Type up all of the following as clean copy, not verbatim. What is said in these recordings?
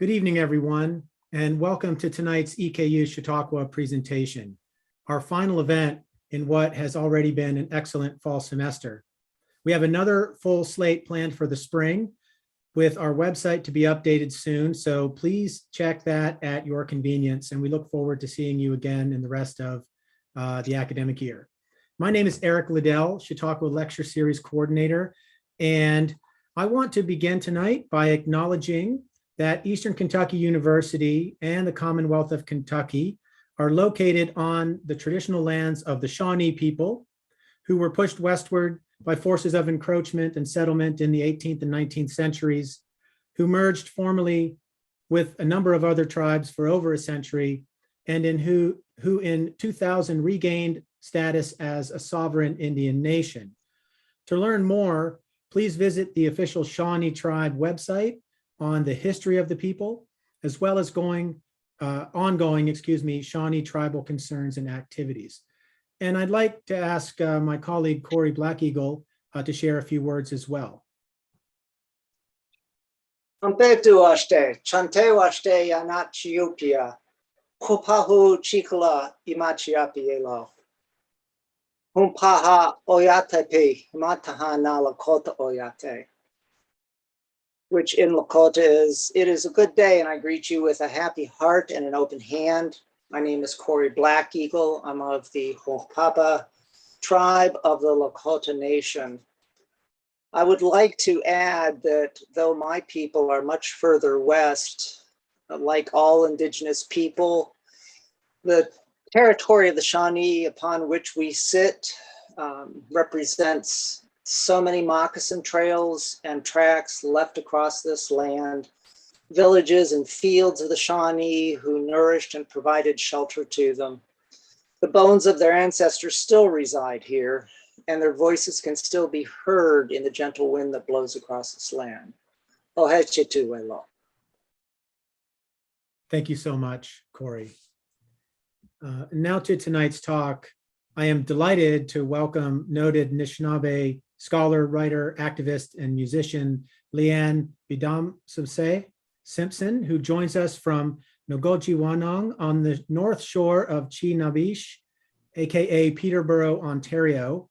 Good evening, everyone, and welcome to tonight's EKU Chautauqua presentation, our final event in what has already been an excellent fall semester. We have another full slate planned for the spring with our website to be updated soon, so please check that at your convenience, and we look forward to seeing you again in the rest of the academic year. My name is Eric Liddell, Chautauqua Lecture Series Coordinator, and I want to begin tonight by acknowledging that Eastern Kentucky University and the Commonwealth of Kentucky are located on the traditional lands of the Shawnee people, who were pushed westward by forces of encroachment and settlement in the 18th and 19th centuries, who merged formally with a number of other tribes for over a century, and who in 2000 regained status as a sovereign Indian nation. To learn more, please visit the official Shawnee Tribe website on the history of the people, as well as ongoing Shawnee tribal concerns and activities. And I'd like to ask my colleague Corey Black Eagle to share a few words as well. Ampetuaste, chantewaste yanat chiupia, kupahu chikala imachiapielo. Humpaha oyatepe, mataha na Lakota oyate. Which in Lakota is, it is a good day, and I greet you with a happy heart and an open hand. My name is Corey Black Eagle. I'm of the Ho'opapa tribe of the Lakota Nation. I would like to add that though my people are much further west, like all Indigenous people, the territory of the Shawnee upon which we sit represents so many moccasin trails and tracks left across this land, villages and fields of the Shawnee who nourished and provided shelter to them. The bones of their ancestors still reside here, and their voices can still be heard in the gentle wind that blows across this land. Thank you so much, Corey. Now to tonight's talk. I am delighted to welcome noted Nishnaabeg scholar, writer, activist, and musician Leanne Betasamosake Simpson, who joins us from Nogojiwanong on the north shore of Chinabish, aka Peterborough, Ontario.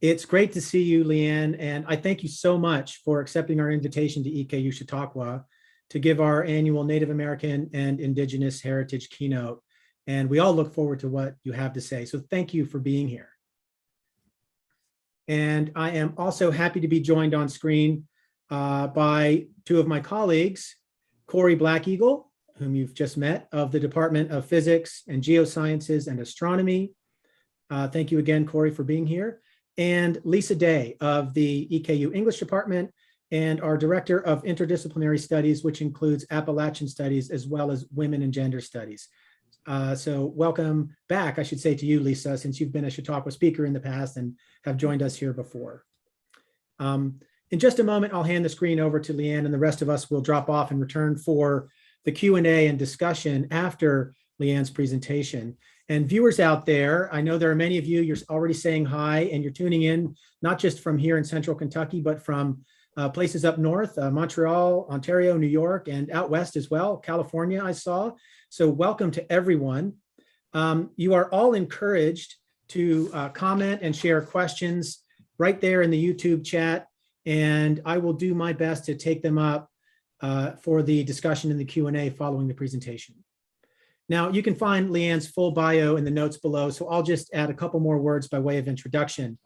It's great to see you, Leanne, and I thank you so much for accepting our invitation to EKU Chautauqua to give our annual Native American and Indigenous Heritage Keynote. And we all look forward to what you have to say. So thank you for being here. And I am also happy to be joined on screen by two of my colleagues, Corey Black Eagle, whom you've just met, of the Department of Physics and Geosciences and Astronomy. Thank you again, Corey, for being here. And Lisa Day of the EKU English Department and our Director of Interdisciplinary Studies, which includes Appalachian Studies as well as Women and Gender Studies. So welcome back, I should say, to you, Lisa, since you've been a Chautauqua speaker in the past and have joined us here before. In just a moment, I'll hand the screen over to Leanne, and the rest of us will drop off and return for the Q&A and discussion after Leanne's presentation. And viewers out there, I know there are many of you, you're already saying hi, and you're tuning in, not just from here in central Kentucky, but from places up north, Montreal, Ontario, New York, and out west as well, California, I saw. So welcome to everyone. You are all encouraged to comment and share questions right there in the YouTube chat, and I will do my best to take them up for the discussion in the Q&A following the presentation. Now, you can find Leanne's full bio in the notes below, so I'll just add a couple more words by way of introduction.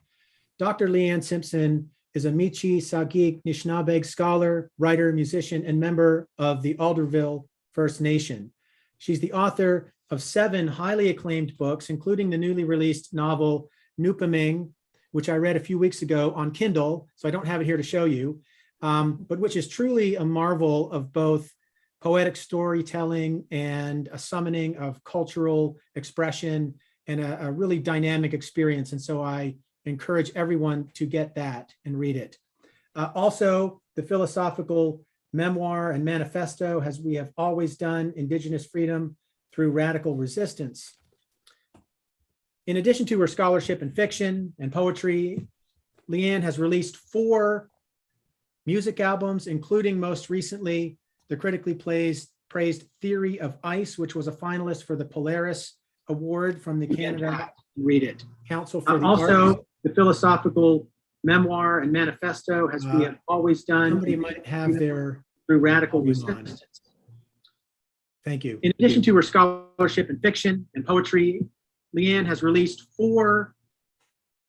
Dr. Leanne Simpson is a Michi Saagiig Nishnaabeg scholar, writer, musician, and member of the Alderville First Nation. She's the author of 7 highly acclaimed books, including the newly released novel Noopiming, which I read a few weeks ago on Kindle, so I don't have it here to show you, but which is truly a marvel of both poetic storytelling and a summoning of cultural expression and a really dynamic experience. And so I encourage everyone to get that and read it. Also, the philosophical memoir and manifesto, as we have always done, Indigenous freedom through radical resistance. In addition to her scholarship in fiction and poetry, Leanne has released 4 music albums, including most recently the critically praised Theory of Ice, which was a finalist for the Polaris Award from the Canada Read it. Council for the Also, Arts. the philosophical memoir and manifesto, as we have always done. Somebody might have their through radical volume on. resistance. Thank you. In addition to her scholarship in fiction and poetry, Leanne has released 4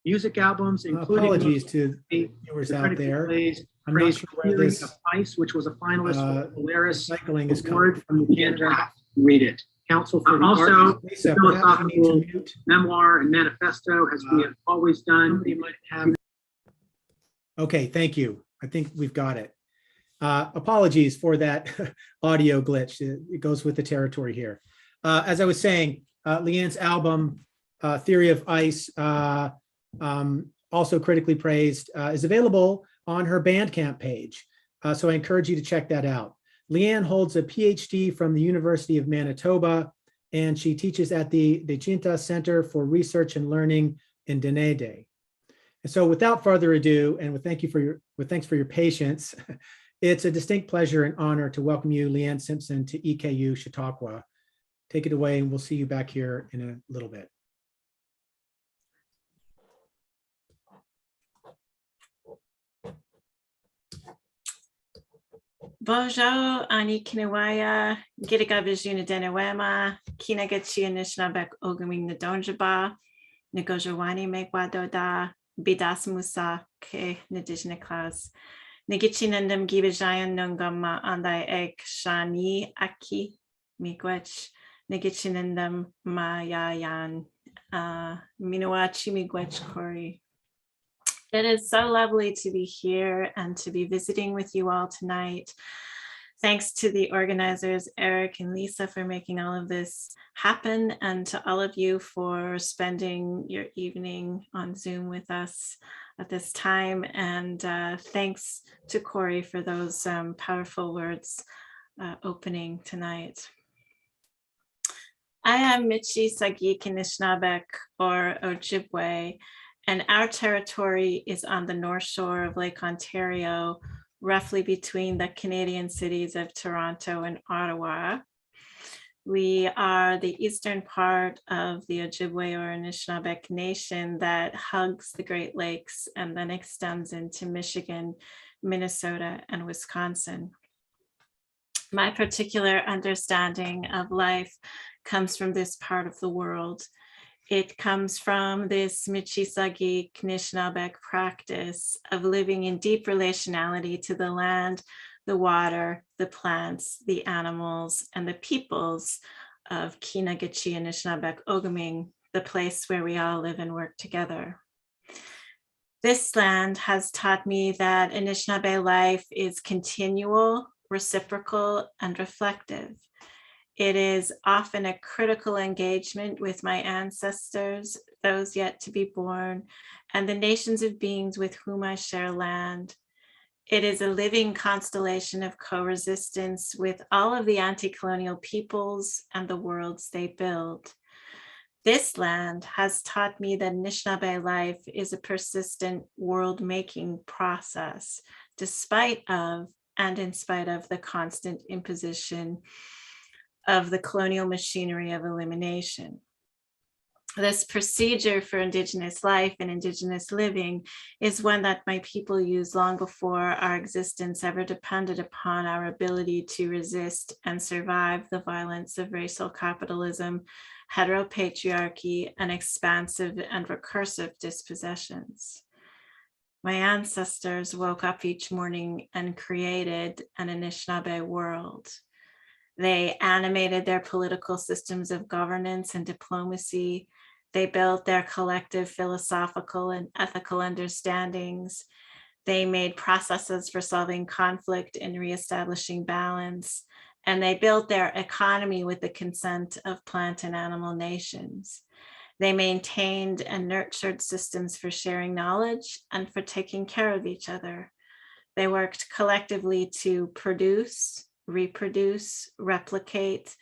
music albums, including Apologies to the viewers out there. praised I'm not sure where Theory this of Ice, which was a finalist for the Polaris cycling is Award coming. from the Canada Read it. Council for the Also, Arts. Lisa, perhaps you need to philosophical mute. memoir and manifesto, as we have always done. Somebody might have. Okay, thank you. I think we've got it. Apologies for that audio glitch. It goes with the territory here. As I was saying, Leanne's album, Theory of Ice, also critically praised, is available on her Bandcamp page. So I encourage you to check that out. Leanne holds a PhD from the University of Manitoba, and she teaches at the Dechinta Centre for Research and Learning in Denendeh. And so without further ado, and thanks for your patience, it's a distinct pleasure and honor to welcome you, Leanne Simpson, to EKU Chautauqua. Take it away, and we'll see you back here in a little bit. Bonjour, Ani Kinawaya, Giriga Vijuna Denewema, Kinagachi Nishnaabeg Oguming Nadonjaba, Negojawani Megwadoda, Betasamosake Nishnaabeg, Negichinandam Givajayan Nungama Andai Ek Shani Aki Miigwech, Negichinandam Mayayan, Minuachi Miigwech Kori. It is so lovely to be here and to be visiting with you all tonight. Thanks to the organizers, Eric and Lisa, for making all of this happen, and to all of you for spending your evening on Zoom with us at this time. And thanks to Corey for those powerful words opening tonight. I am Michi Saagiig Nishnaabeg, or Ojibwe, and our territory is on the north shore of Lake Ontario, roughly between the Canadian cities of Toronto and Ottawa. We are the eastern part of the Ojibwe or Nishnaabeg Nation that hugs the Great Lakes and then extends into Michigan, Minnesota, and Wisconsin. My particular understanding of life comes from this part of the world. It comes from this Michi Saagiig Nishnaabeg practice of living in deep relationality to the land, the water, the plants, the animals, and the peoples of Kinagachi and Nishnaabeg Oguming, the place where we all live and work together. This land has taught me that Anishinaabe life is continual, reciprocal, and reflective. It is often a critical engagement with my ancestors, those yet to be born, and the nations of beings with whom I share land. It is a living constellation of co-resistance with all of the anti-colonial peoples and the worlds they build. This land has taught me that Anishinaabe life is a persistent world-making process, despite of and in spite of the constant imposition of the colonial machinery of elimination. This procedure for Indigenous life and Indigenous living is one that my people used long before our existence ever depended upon our ability to resist and survive the violence of racial capitalism, heteropatriarchy, and expansive and recursive dispossessions. My ancestors woke up each morning and created an Anishinaabe world. They animated their political systems of governance and diplomacy. They built their collective philosophical and ethical understandings. They made processes for solving conflict and reestablishing balance. And they built their economy with the consent of plant and animal nations. They maintained and nurtured systems for sharing knowledge and for taking care of each other. They worked collectively to produce, reproduce, replicate,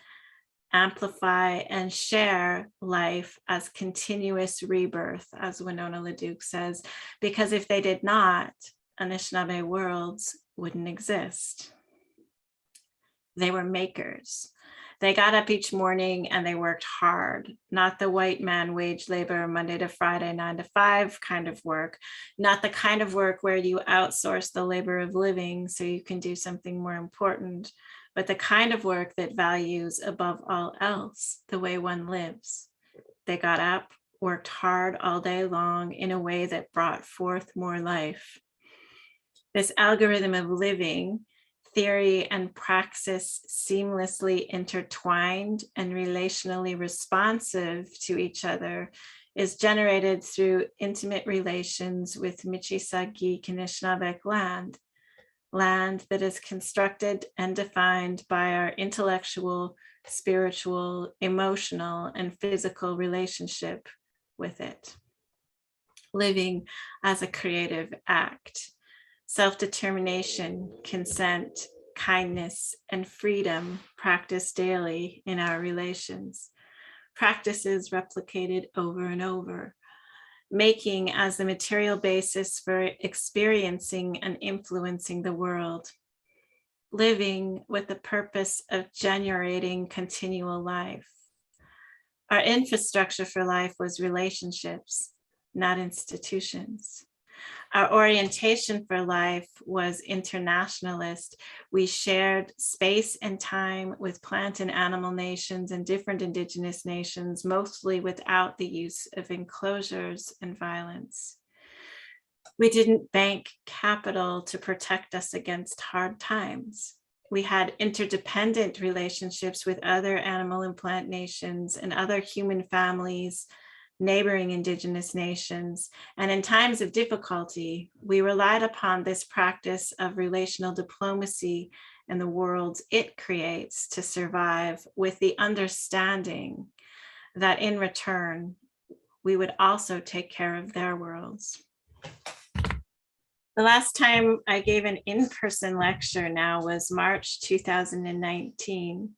amplify, and share life as continuous rebirth, as Winona LaDuke says, because if they did not, Anishinaabe worlds wouldn't exist. They were makers. They got up each morning and they worked hard, not the white man wage labor, Monday to Friday, 9 to 5 kind of work, not the kind of work where you outsource the labor of living so you can do something more important, but the kind of work that values above all else the way one lives. They got up, worked hard all day long in a way that brought forth more life. This algorithm of living, theory and praxis seamlessly intertwined and relationally responsive to each other, is generated through intimate relations with Michi Saagiig Nishnaabeg land that is constructed and defined by our intellectual, spiritual, emotional, and physical relationship with it. Living as a creative act. Self-determination, consent, kindness, and freedom practiced daily in our relations. Practices replicated over and over. Making as the material basis for experiencing and influencing the world. Living with the purpose of generating continual life. Our infrastructure for life was relationships, not institutions. Our orientation for life was internationalist. We shared space and time with plant and animal nations and different Indigenous nations, mostly without the use of enclosures and violence. We didn't bank capital to protect us against hard times. We had interdependent relationships with other animal and plant nations and other human families, neighboring Indigenous nations, and in times of difficulty, we relied upon this practice of relational diplomacy and the worlds it creates to survive, with the understanding that in return, we would also take care of their worlds. The last time I gave an in-person lecture now was March 2019.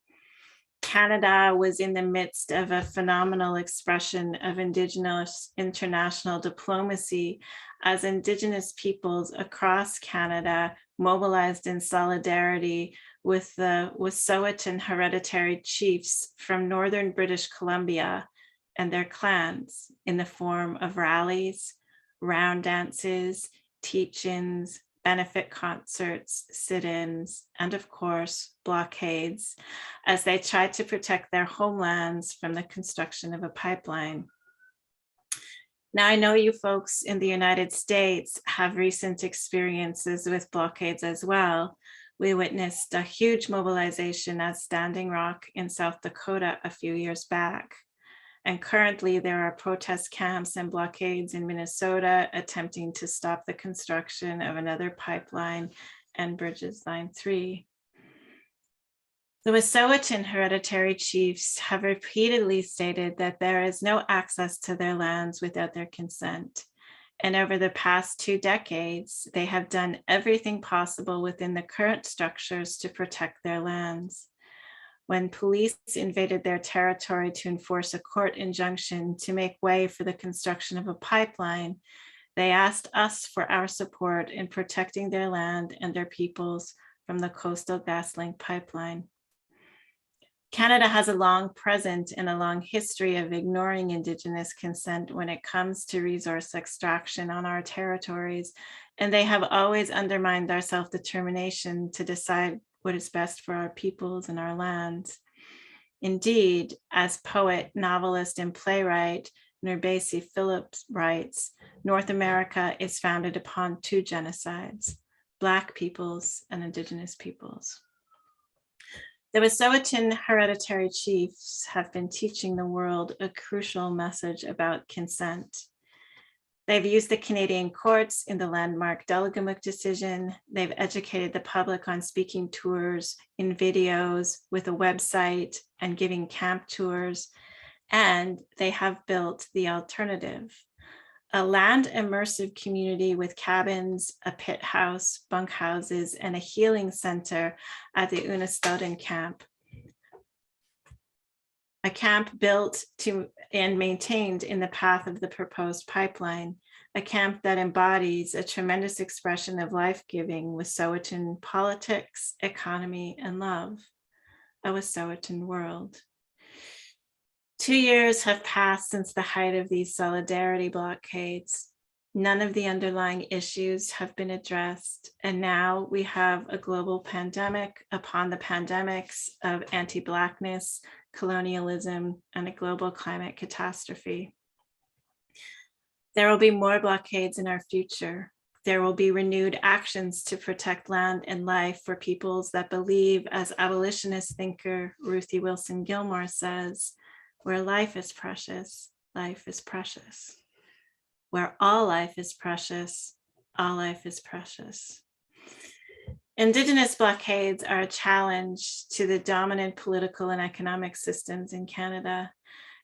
Canada was in the midst of a phenomenal expression of Indigenous international diplomacy as Indigenous peoples across Canada mobilized in solidarity with the Wet'suwet'en hereditary chiefs from northern British Columbia and their clans in the form of rallies, round dances, teach-ins, benefit concerts, sit-ins, and of course, blockades, as they tried to protect their homelands from the construction of a pipeline. Now, I know you folks in the United States have recent experiences with blockades as well. We witnessed a huge mobilization at Standing Rock in South Dakota a few years back. And currently there are protest camps and blockades in Minnesota attempting to stop the construction of another pipeline and Bridges Line 3. The Wet'suwet'en hereditary chiefs have repeatedly stated that there is no access to their lands without their consent. And over the past 2 decades, they have done everything possible within the current structures to protect their lands. When police invaded their territory to enforce a court injunction to make way for the construction of a pipeline, they asked us for our support in protecting their land and their peoples from the Coastal GasLink pipeline. Canada has a long present and a long history of ignoring Indigenous consent when it comes to resource extraction on our territories, and they have always undermined our self-determination to decide what is best for our peoples and our lands. Indeed, as poet, novelist, and playwright Nurbasi Phillips writes, North America is founded upon 2 genocides, Black peoples and Indigenous peoples. The Wet'suwet'en hereditary chiefs have been teaching the world a crucial message about consent. They've used the Canadian courts in the landmark Delgamuukw decision. They've educated the public on speaking tours, in videos, with a website, and giving camp tours. And they have built the alternative, a land immersive community with cabins, a pit house, bunk houses, and a healing center at the Unistoten camp. A camp built to and maintained in the path of the proposed pipeline, a camp that embodies a tremendous expression of life-giving with Wet'suwet'en politics, economy, and love. a Wet'suwet'en world. 2 years have passed since the height of these solidarity blockades. None of the underlying issues have been addressed, and now we have a global pandemic upon the pandemics of anti-Blackness, colonialism, and a global climate catastrophe. There will be more blockades in our future. There will be renewed actions to protect land and life for peoples that believe, as abolitionist thinker Ruthie Wilson Gilmore says, where life is precious, life is precious. Where all life is precious, all life is precious. Indigenous blockades are a challenge to the dominant political and economic systems in Canada.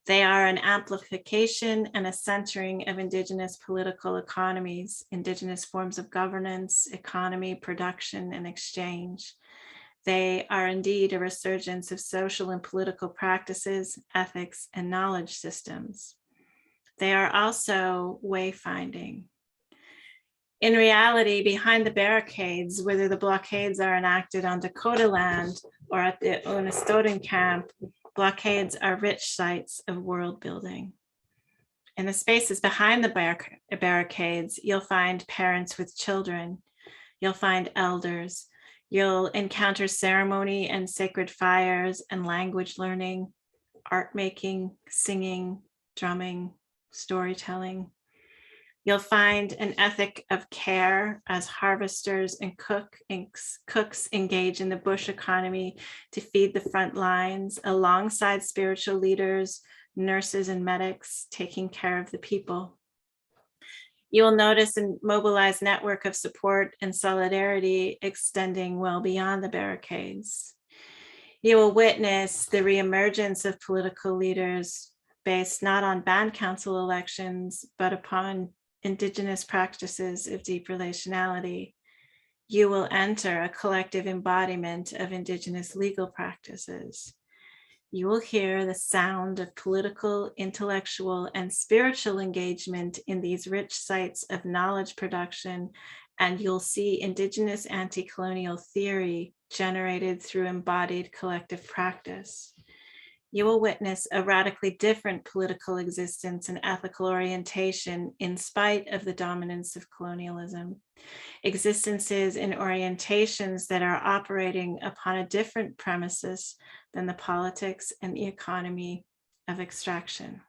They are an amplification and a centering of Indigenous political economies, Indigenous forms of governance, economy, production, and exchange. They are indeed a resurgence of social and political practices, ethics, and knowledge systems. They are also wayfinding. In reality, behind the barricades, whether the blockades are enacted on Dakota land or at the Unistoten camp, blockades are rich sites of world building. In the spaces behind the barricades, you'll find parents with children, you'll find elders, you'll encounter ceremony and sacred fires and language learning, art making, singing, drumming, storytelling. You'll find an ethic of care as harvesters and cooks engage in the bush economy to feed the front lines alongside spiritual leaders, nurses, and medics taking care of the people. You will notice a mobilized network of support and solidarity extending well beyond the barricades. You will witness the reemergence of political leaders based not on band council elections, but upon Indigenous practices of deep relationality. You will enter a collective embodiment of Indigenous legal practices. You will hear the sound of political, intellectual, and spiritual engagement in these rich sites of knowledge production, and you'll see Indigenous anti-colonial theory generated through embodied collective practice. You will witness a radically different political existence and ethical orientation in spite of the dominance of colonialism. Existences and orientations that are operating upon a different premises than the politics and the economy of extraction.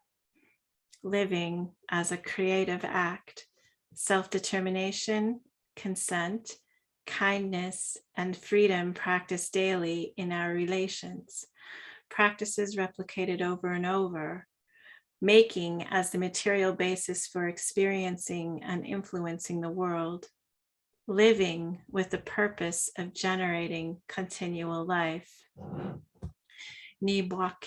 Living as a creative act, self-determination, consent, kindness, and freedom practiced daily in our relations. Practices replicated over and over, making as the material basis for experiencing and influencing the world, living with the purpose of generating continual life. Knopf.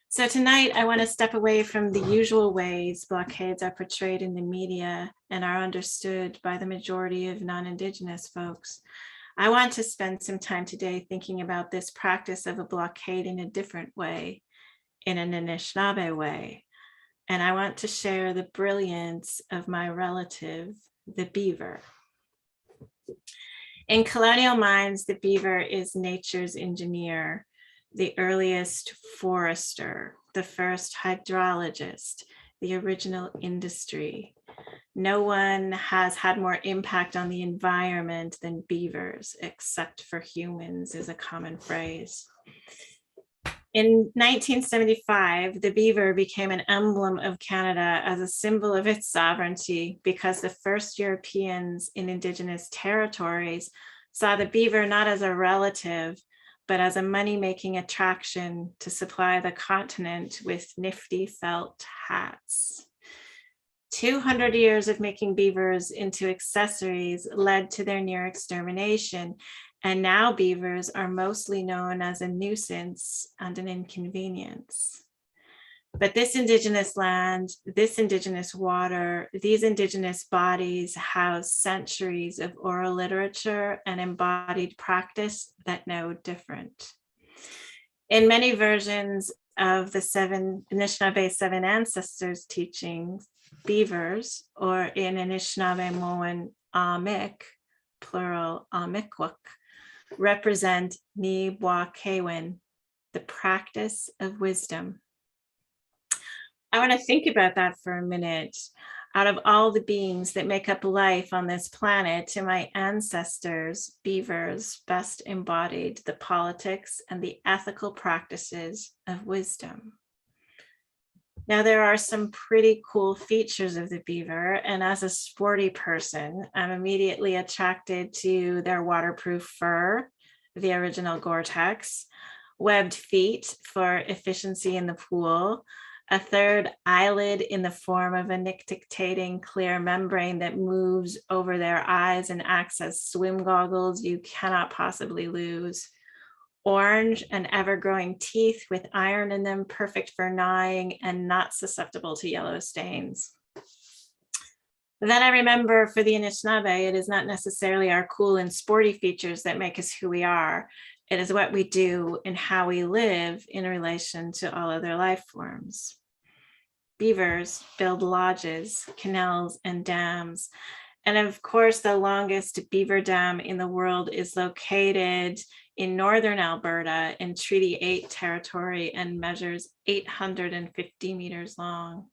So tonight I want to step away from the usual ways blockades are portrayed in the media and are understood by the majority of non-Indigenous folks. I want to spend some time today thinking about this practice of a blockade in a different way, in an Anishinaabe way. And I want to share the brilliance of my relative, the beaver. In colonial minds, the beaver is nature's engineer, the earliest forester, the first hydrologist, the original industry. No one has had more impact on the environment than beavers, except for humans, is a common phrase. In 1975, the beaver became an emblem of Canada as a symbol of its sovereignty because the first Europeans in Indigenous territories saw the beaver not as a relative, but as a money-making attraction to supply the continent with nifty felt hats. 200 years of making beavers into accessories led to their near extermination, and now beavers are mostly known as a nuisance and an inconvenience. But this Indigenous land, this Indigenous water, these Indigenous bodies house centuries of oral literature and embodied practice that know different. In many versions of the Anishinaabe Seven Ancestors teachings, beavers, or in Anishinaabe Moan Amik, plural Amikwak, represent Nishnaabewin, the practice of wisdom. I want to think about that for a minute. Out of all the beings that make up life on this planet, to my ancestors, beavers best embodied the politics and the ethical practices of wisdom. Now, there are some pretty cool features of the beaver, and as a sporty person, I'm immediately attracted to their waterproof fur, the original Gore-Tex, webbed feet for efficiency in the pool, a third eyelid in the form of a nictitating clear membrane that moves over their eyes and acts as swim goggles you cannot possibly lose, orange and ever-growing teeth with iron in them, perfect for gnawing and not susceptible to yellow stains. Then I remember for the Anishinaabe, it is not necessarily our cool and sporty features that make us who we are. It is what we do and how we live in relation to all other life forms. Beavers build lodges, canals, and dams. And of course, the longest beaver dam in the world is located in northern Alberta in Treaty 8 territory and measures 850 meters long.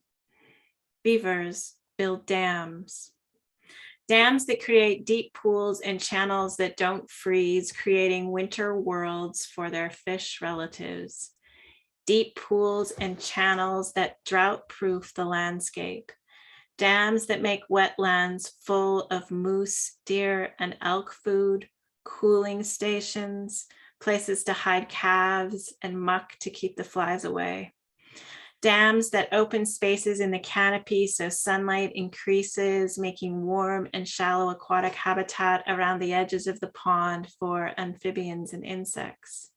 Beavers build dams. Dams that create deep pools and channels that don't freeze, creating winter worlds for their fish relatives. Deep pools and channels that drought-proof the landscape. Dams that make wetlands full of moose, deer, and elk food, cooling stations, places to hide calves, and muck to keep the flies away. Dams that open spaces in the canopy so sunlight increases, making warm and shallow aquatic habitat around the edges of the pond for amphibians and insects.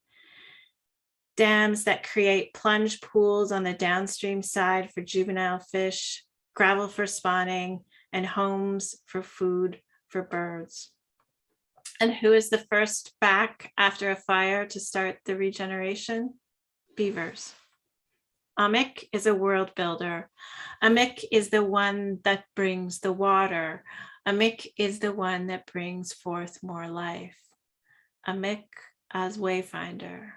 Dams that create plunge pools on the downstream side for juvenile fish, gravel for spawning, and homes for food for birds. And who is the first back after a fire to start the regeneration? Beavers. Amik is a world builder. Amik is the one that brings the water. Amik is the one that brings forth more life. Amik as wayfinder.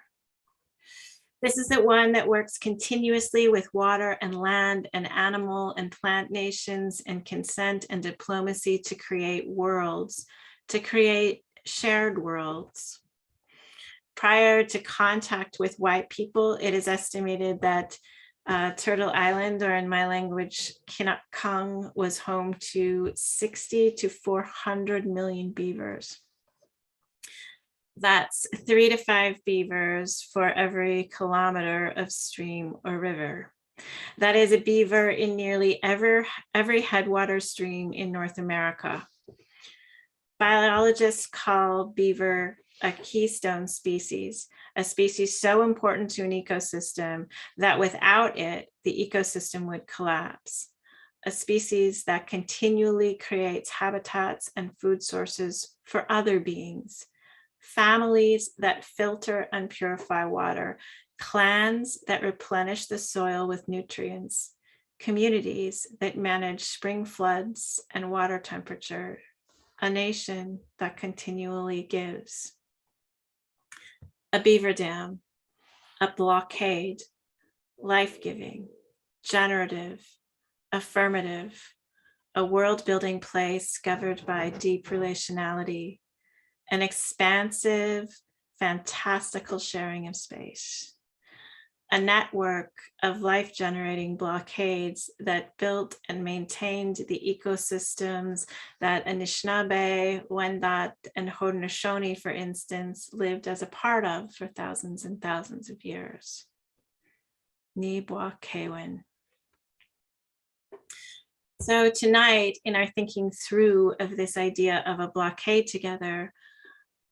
This is the one that works continuously with water and land and animal and plant nations and consent and diplomacy to create worlds, to create shared worlds. Prior to contact with white people, it is estimated that Turtle Island, or in my language, Kinakung, was home to 60 to 400 million beavers. That's 3 to 5 beavers for every kilometer of stream or river. That is a beaver in nearly every headwater stream in North America. Biologists call beaver a keystone species, a species so important to an ecosystem that without it, the ecosystem would collapse. A species that continually creates habitats and food sources for other beings. Families that filter and purify water, clans that replenish the soil with nutrients, communities that manage spring floods and water temperature, a nation that continually gives. A beaver dam, a blockade, life-giving, generative, affirmative, a world-building place governed by deep relationality, an expansive, fantastical sharing of space, a network of life-generating blockades that built and maintained the ecosystems that Anishinaabe, Wendat, and Haudenosaunee, for instance, lived as a part of for thousands and thousands of years. Nishnaabewin. So tonight, in our thinking through of this idea of a blockade together,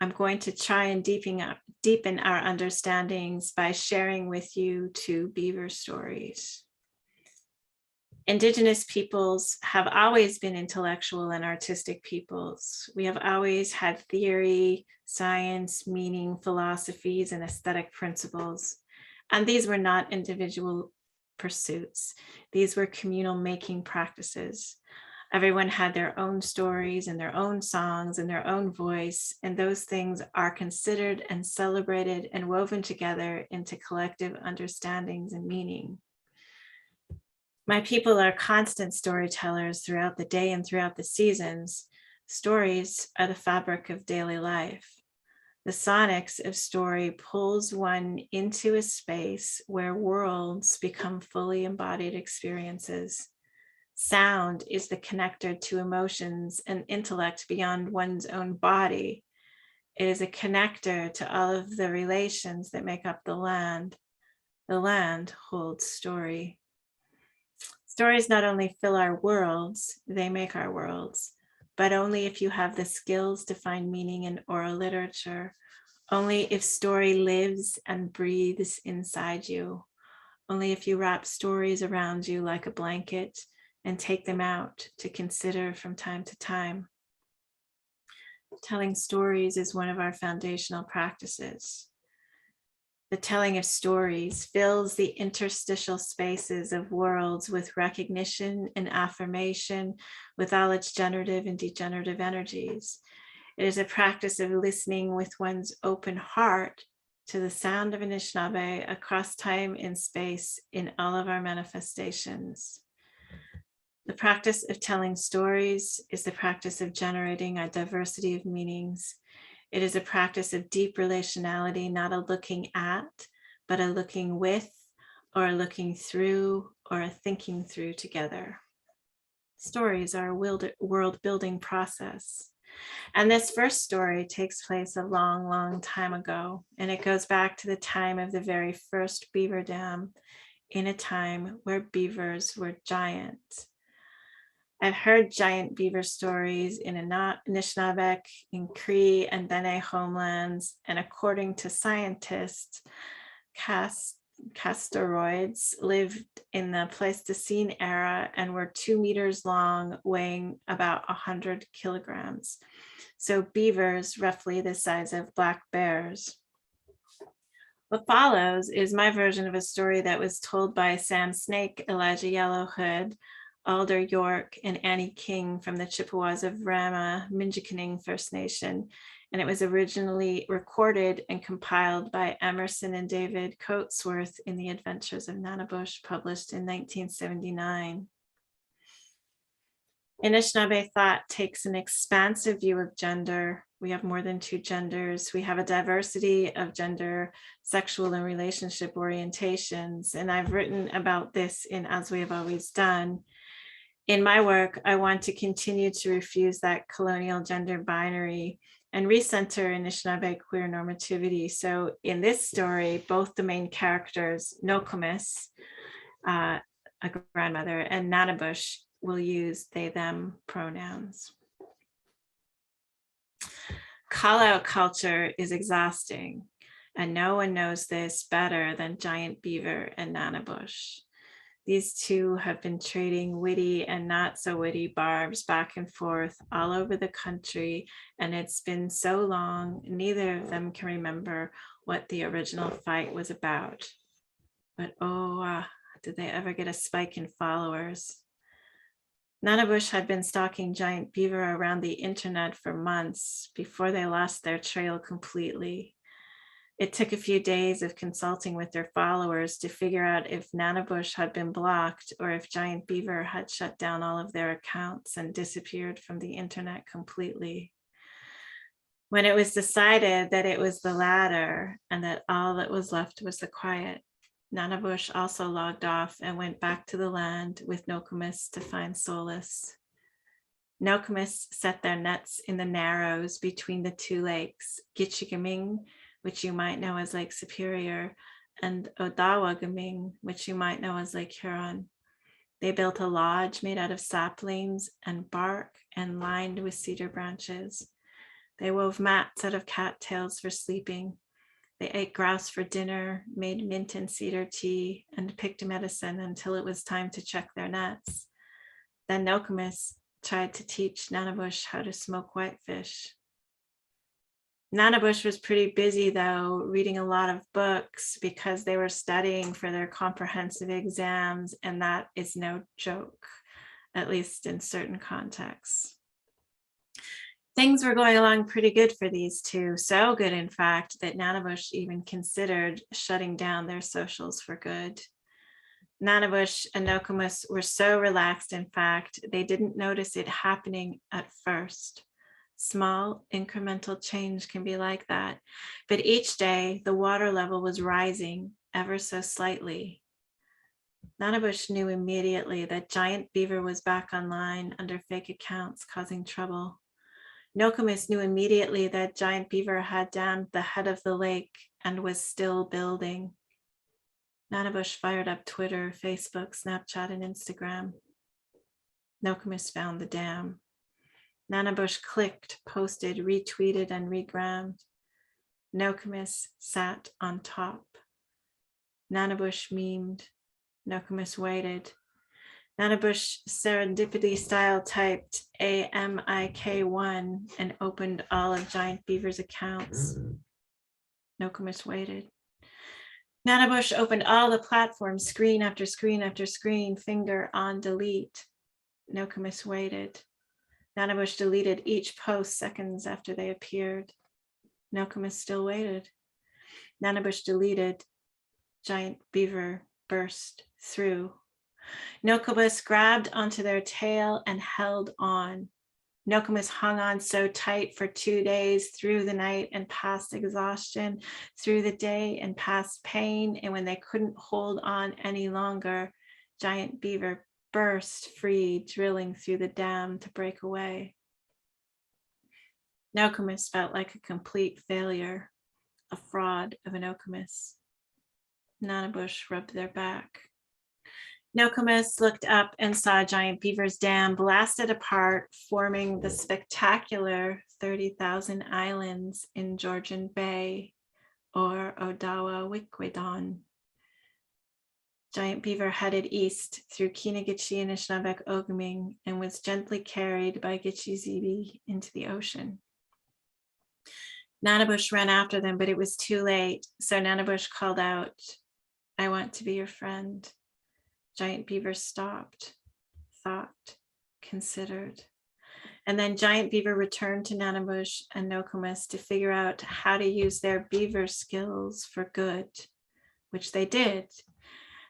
I'm going to try and deepen our understandings by sharing with you 2 beaver stories. Indigenous peoples have always been intellectual and artistic peoples. We have always had theory, science, meaning, philosophies, and aesthetic principles. And these were not individual pursuits. These were communal making practices. Everyone had their own stories and their own songs and their own voice, and those things are considered and celebrated and woven together into collective understandings and meaning. My people are constant storytellers throughout the day and throughout the seasons. Stories are the fabric of daily life. The sonics of story pulls one into a space where worlds become fully embodied experiences. Sound is the connector to emotions and intellect beyond one's own body. It is a connector to all of the relations that make up the land. The land holds story. Stories not only fill our worlds, they make our worlds, but only if you have the skills to find meaning in oral literature, only if story lives and breathes inside you, only if you wrap stories around you like a blanket and take them out to consider from time to time. Telling stories is one of our foundational practices. The telling of stories fills the interstitial spaces of worlds with recognition and affirmation, with all its generative and degenerative energies. It is a practice of listening with one's open heart to the sound of Anishinaabe across time and space in all of our manifestations. The practice of telling stories is the practice of generating a diversity of meanings. It is a practice of deep relationality, not a looking at, but a looking with, or a looking through, or a thinking through together. Stories are a world building process. And this first story takes place a long, long time ago, and it goes back to the time of the very first beaver dam, in a time where beavers were giant. I've heard giant beaver stories in Nishnaabeg, in Cree and Denendeh homelands, and according to scientists, castoroids lived in the Pleistocene era and were 2 meters long, weighing about 100 kilograms. So beavers, roughly the size of black bears. What follows is my version of a story that was told by Sam Snake, Elijah Yellowhood, Alder York, and Annie King from the Chippewas of Rama Minjikining First Nation, and it was originally recorded and compiled by Emerson and David Coatsworth in The Adventures of Nanabush, published in 1979. Anishinaabe thought takes an expansive view of gender. We have more than 2 genders. We have a diversity of gender, sexual, and relationship orientations, and I've written about this in As We Have Always Done. In my work, I want to continue to refuse that colonial gender binary and recenter Anishinaabe queer normativity. So in this story, both the main characters, Nokomis, a grandmother, and Nanabush will use they, them pronouns. Call-out culture is exhausting, and no one knows this better than Giant Beaver and Nanabush. These two have been trading witty and not so witty barbs back and forth all over the country, and it's been so long, neither of them can remember what the original fight was about. But did they ever get a spike in followers? Nanabush had been stalking Giant Beaver around the internet for months before they lost their trail completely. It took a few days of consulting with their followers to figure out if Nanabush had been blocked or if Giant Beaver had shut down all of their accounts and disappeared from the internet completely. When it was decided that it was the latter and that all that was left was the quiet, Nanabush also logged off and went back to the land with Nokomis to find solace. Nokomis set their nets in the narrows between the 2 lakes, Gitchigaming, which you might know as Lake Superior, and Odawagaming, which you might know as Lake Huron. They built a lodge made out of saplings and bark and lined with cedar branches. They wove mats out of cattails for sleeping. They ate grouse for dinner, made mint and cedar tea, and picked medicine until it was time to check their nets. Then Nokomis tried to teach Nanabush how to smoke whitefish. Nanabush was pretty busy, though, reading a lot of books because they were studying for their comprehensive exams, and that is no joke. at least in certain contexts. Things were going along pretty good for these two, so good, in fact, that Nanabush even considered shutting down their socials for good. Nanabush and Nokomis were so relaxed, in fact, they didn't notice it happening at first. Small incremental change can be like that, but each day the water level was rising ever so slightly. Nanabush knew immediately that Giant Beaver was back online under fake accounts causing trouble. Nokomis knew immediately that Giant Beaver had dammed the head of the lake and was still building. Nanabush fired up Twitter, Facebook, Snapchat, and Instagram. Nokomis found the dam. Nanabush clicked, posted, retweeted, and regrammed. Nokomis sat on top. Nanabush memed. Nokomis waited. Nanabush serendipity style typed AMIK1 and opened all of Giant Beaver's accounts. Nokomis waited. Nanabush opened all the platforms, screen after screen after screen, finger on delete. Nokomis waited. Nanabush deleted each post seconds after they appeared. Nokomis still waited. Nanabush deleted. Giant Beaver burst through. Nokomis grabbed onto their tail and held on. Nokomis hung on so tight for 2 days, through the night and past exhaustion, through the day and past pain, and when they couldn't hold on any longer, Giant Beaver burst free, drilling through the dam to break away. Nokomis felt like a complete failure, a fraud of an Nokomis. Nanabush rubbed their back. Nokomis looked up and saw Giant Beaver's dam blasted apart, forming the spectacular 30,000 islands in Georgian Bay, or Odawa Wikwidon. Giant Beaver headed east through Kinagichi Nishnaabeg Ogaming and was gently carried by Gichi-Zibi into the ocean. Nanabush ran after them, but it was too late, so Nanabush called out, "I want to be your friend." Giant Beaver stopped, thought, considered. And then Giant Beaver returned to Nanabush and Nokomis to figure out how to use their beaver skills for good, which they did.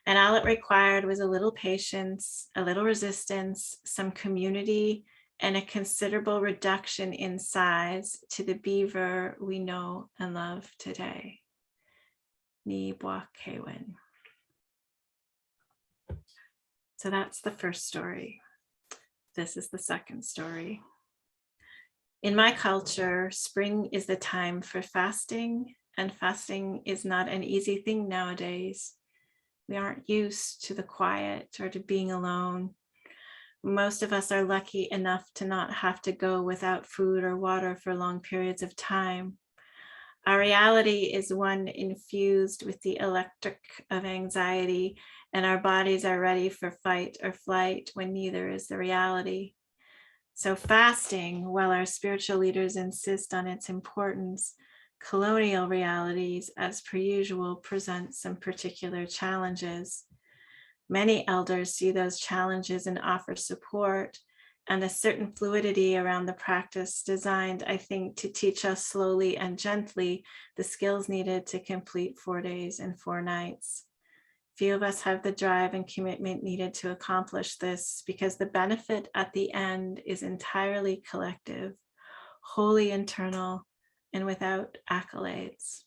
And all it required was a little patience, a little resistance, some community, and a considerable reduction in size to the beaver we know and love today. Nishnaabewin. So that's the first story. This is the second story. In my culture, spring is the time for fasting, and fasting is not an easy thing nowadays. We aren't used to the quiet or to being alone. Most of us are lucky enough to not have to go without food or water for long periods of time. Our reality is one infused with the electric of anxiety, and our bodies are ready for fight or flight when neither is the reality. So fasting, while our spiritual leaders insist on its importance, colonial realities, as per usual, present some particular challenges. Many elders see those challenges and offer support, and a certain fluidity around the practice designed, I think, to teach us slowly and gently the skills needed to complete 4 days and 4 nights. Few of us have the drive and commitment needed to accomplish this, because the benefit at the end is entirely collective, wholly internal, and without accolades.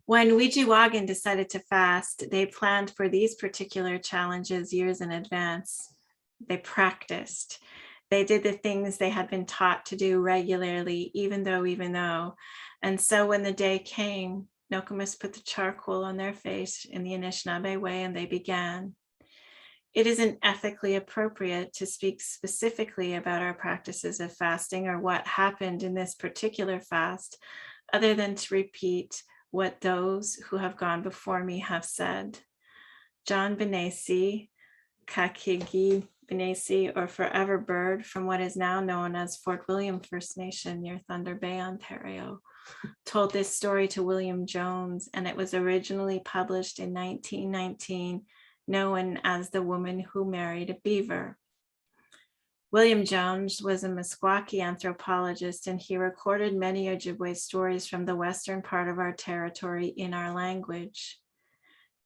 When Wijiwagan decided to fast, they planned for these particular challenges years in advance. They practiced. They did the things they had been taught to do regularly, even though. And so when the day came, Nokomis put the charcoal on their face in the Anishinaabe way, and they began. It isn't ethically appropriate to speak specifically about our practices of fasting or what happened in this particular fast, other than to repeat what those who have gone before me have said. John Benesi, Kakigi Benesi, or Forever Bird, from what is now known as Fort William First Nation near Thunder Bay, Ontario, told this story to William Jones, and it was originally published in 1919 known as the woman who married a beaver. William Jones was a Meskwaki anthropologist, and he recorded many Ojibwe stories from the western part of our territory in our language.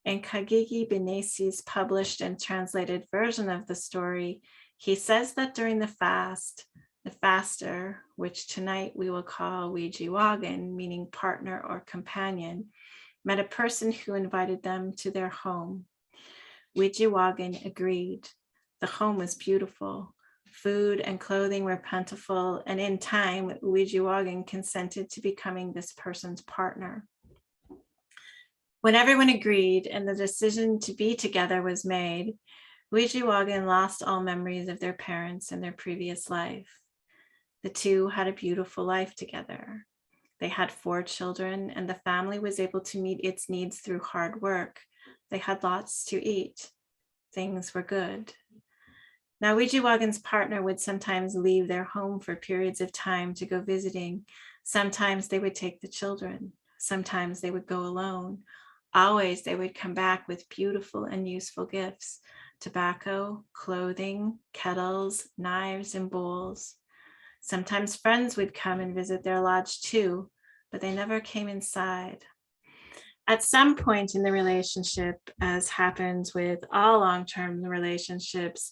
In Kagigi Benesi's published and translated version of the story, he says that during the fast, the faster, which tonight we will call Wijiwagan, meaning partner or companion, met a person who invited them to their home. Wijiwagan agreed. The home was beautiful. Food and clothing were plentiful, and in time, Wijiwagan consented to becoming this person's partner. When everyone agreed and the decision to be together was made, Wijiwagan lost all memories of their parents and their previous life. The two had a beautiful life together. They had 4 children, and the family was able to meet its needs through hard work. They had lots to eat. Things were good. Now, Wijiwagan's partner would sometimes leave their home for periods of time to go visiting. Sometimes they would take the children. Sometimes they would go alone. Always they would come back with beautiful and useful gifts: tobacco, clothing, kettles, knives, and bowls. Sometimes friends would come and visit their lodge too, but they never came inside. At some point in the relationship, as happens with all long-term relationships,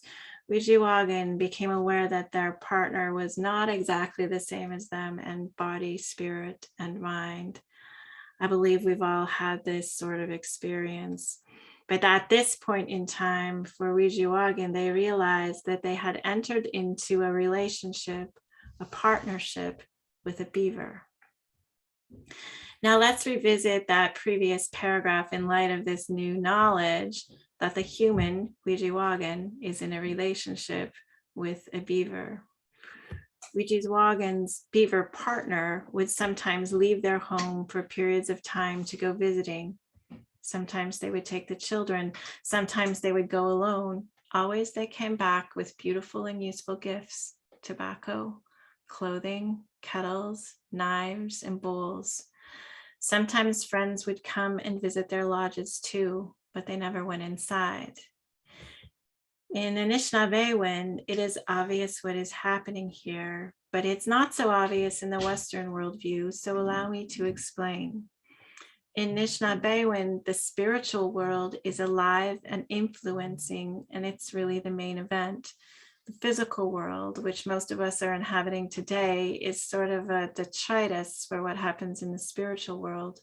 Wijiwagan became aware that their partner was not exactly the same as them in body, spirit, and mind. I believe we've all had this sort of experience. But at this point in time, for Wijiwagan, they realized that they had entered into a relationship, a partnership with a beaver. Now let's revisit that previous paragraph in light of this new knowledge that the human, Wijiwagan, is in a relationship with a beaver. Wijiwagan's beaver partner would sometimes leave their home for periods of time to go visiting. Sometimes they would take the children. Sometimes they would go alone. Always they came back with beautiful and useful gifts: tobacco, clothing, kettles, knives, and bowls. Sometimes friends would come and visit their lodges too, but they never went inside. In Nishnaabewin, it is obvious what is happening here, but it's not so obvious in the Western worldview, so allow me to explain. In Nishnaabewin, the spiritual world is alive and influencing, and it's really the main event. The physical world, which most of us are inhabiting today, is sort of a detritus for what happens in the spiritual world.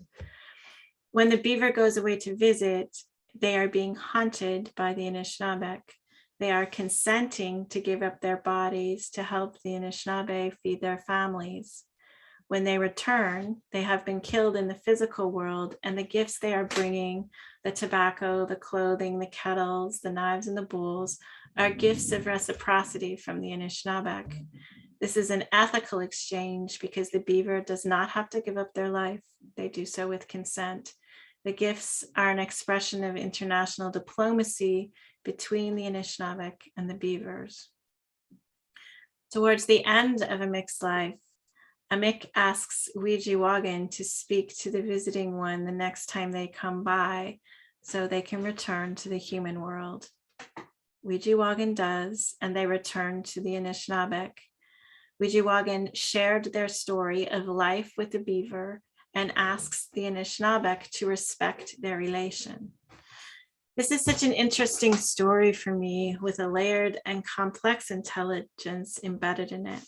When the beaver goes away to visit, they are being hunted by the Nishnaabeg. They are consenting to give up their bodies to help the Anishinaabe feed their families. When they return, they have been killed in the physical world, and the gifts they are bringing, the tobacco, the clothing, the kettles, the knives, and the bowls, are gifts of reciprocity from the Nishnaabeg. This is an ethical exchange because the beaver does not have to give up their life. They do so with consent. The gifts are an expression of international diplomacy between the Nishnaabeg and the beavers. Towards the end of a mixed life, Amik asks Wijiwagan to speak to the visiting one the next time they come by so they can return to the human world. Wijiwagan does, and they return to the Nishnaabeg. Wijiwagan shared their story of life with the beaver and asks the Nishnaabeg to respect their relation. This is such an interesting story for me, with a layered and complex intelligence embedded in it.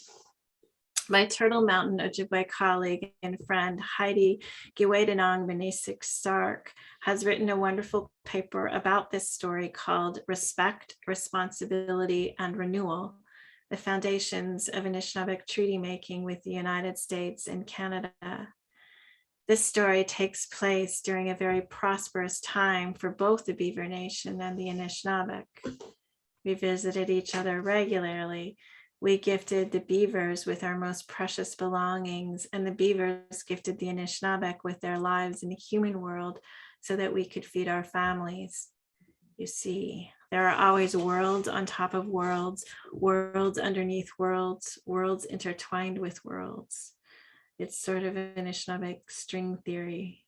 My Turtle Mountain Ojibwe colleague and friend Heidi Giwedanong Benesik Stark has written a wonderful paper about this story called Respect, Responsibility, and Renewal: The Foundations of Anishinaabe Treaty Making with the United States and Canada. This story takes place during a very prosperous time for both the Beaver Nation and the Anishinaabe. We visited each other regularly. We gifted the beavers with our most precious belongings, and the beavers gifted the Anishinaabe with their lives in the human world so that we could feed our families. You see, there are always worlds on top of worlds, worlds underneath worlds, worlds intertwined with worlds. It's sort of an Anishinaabe string theory.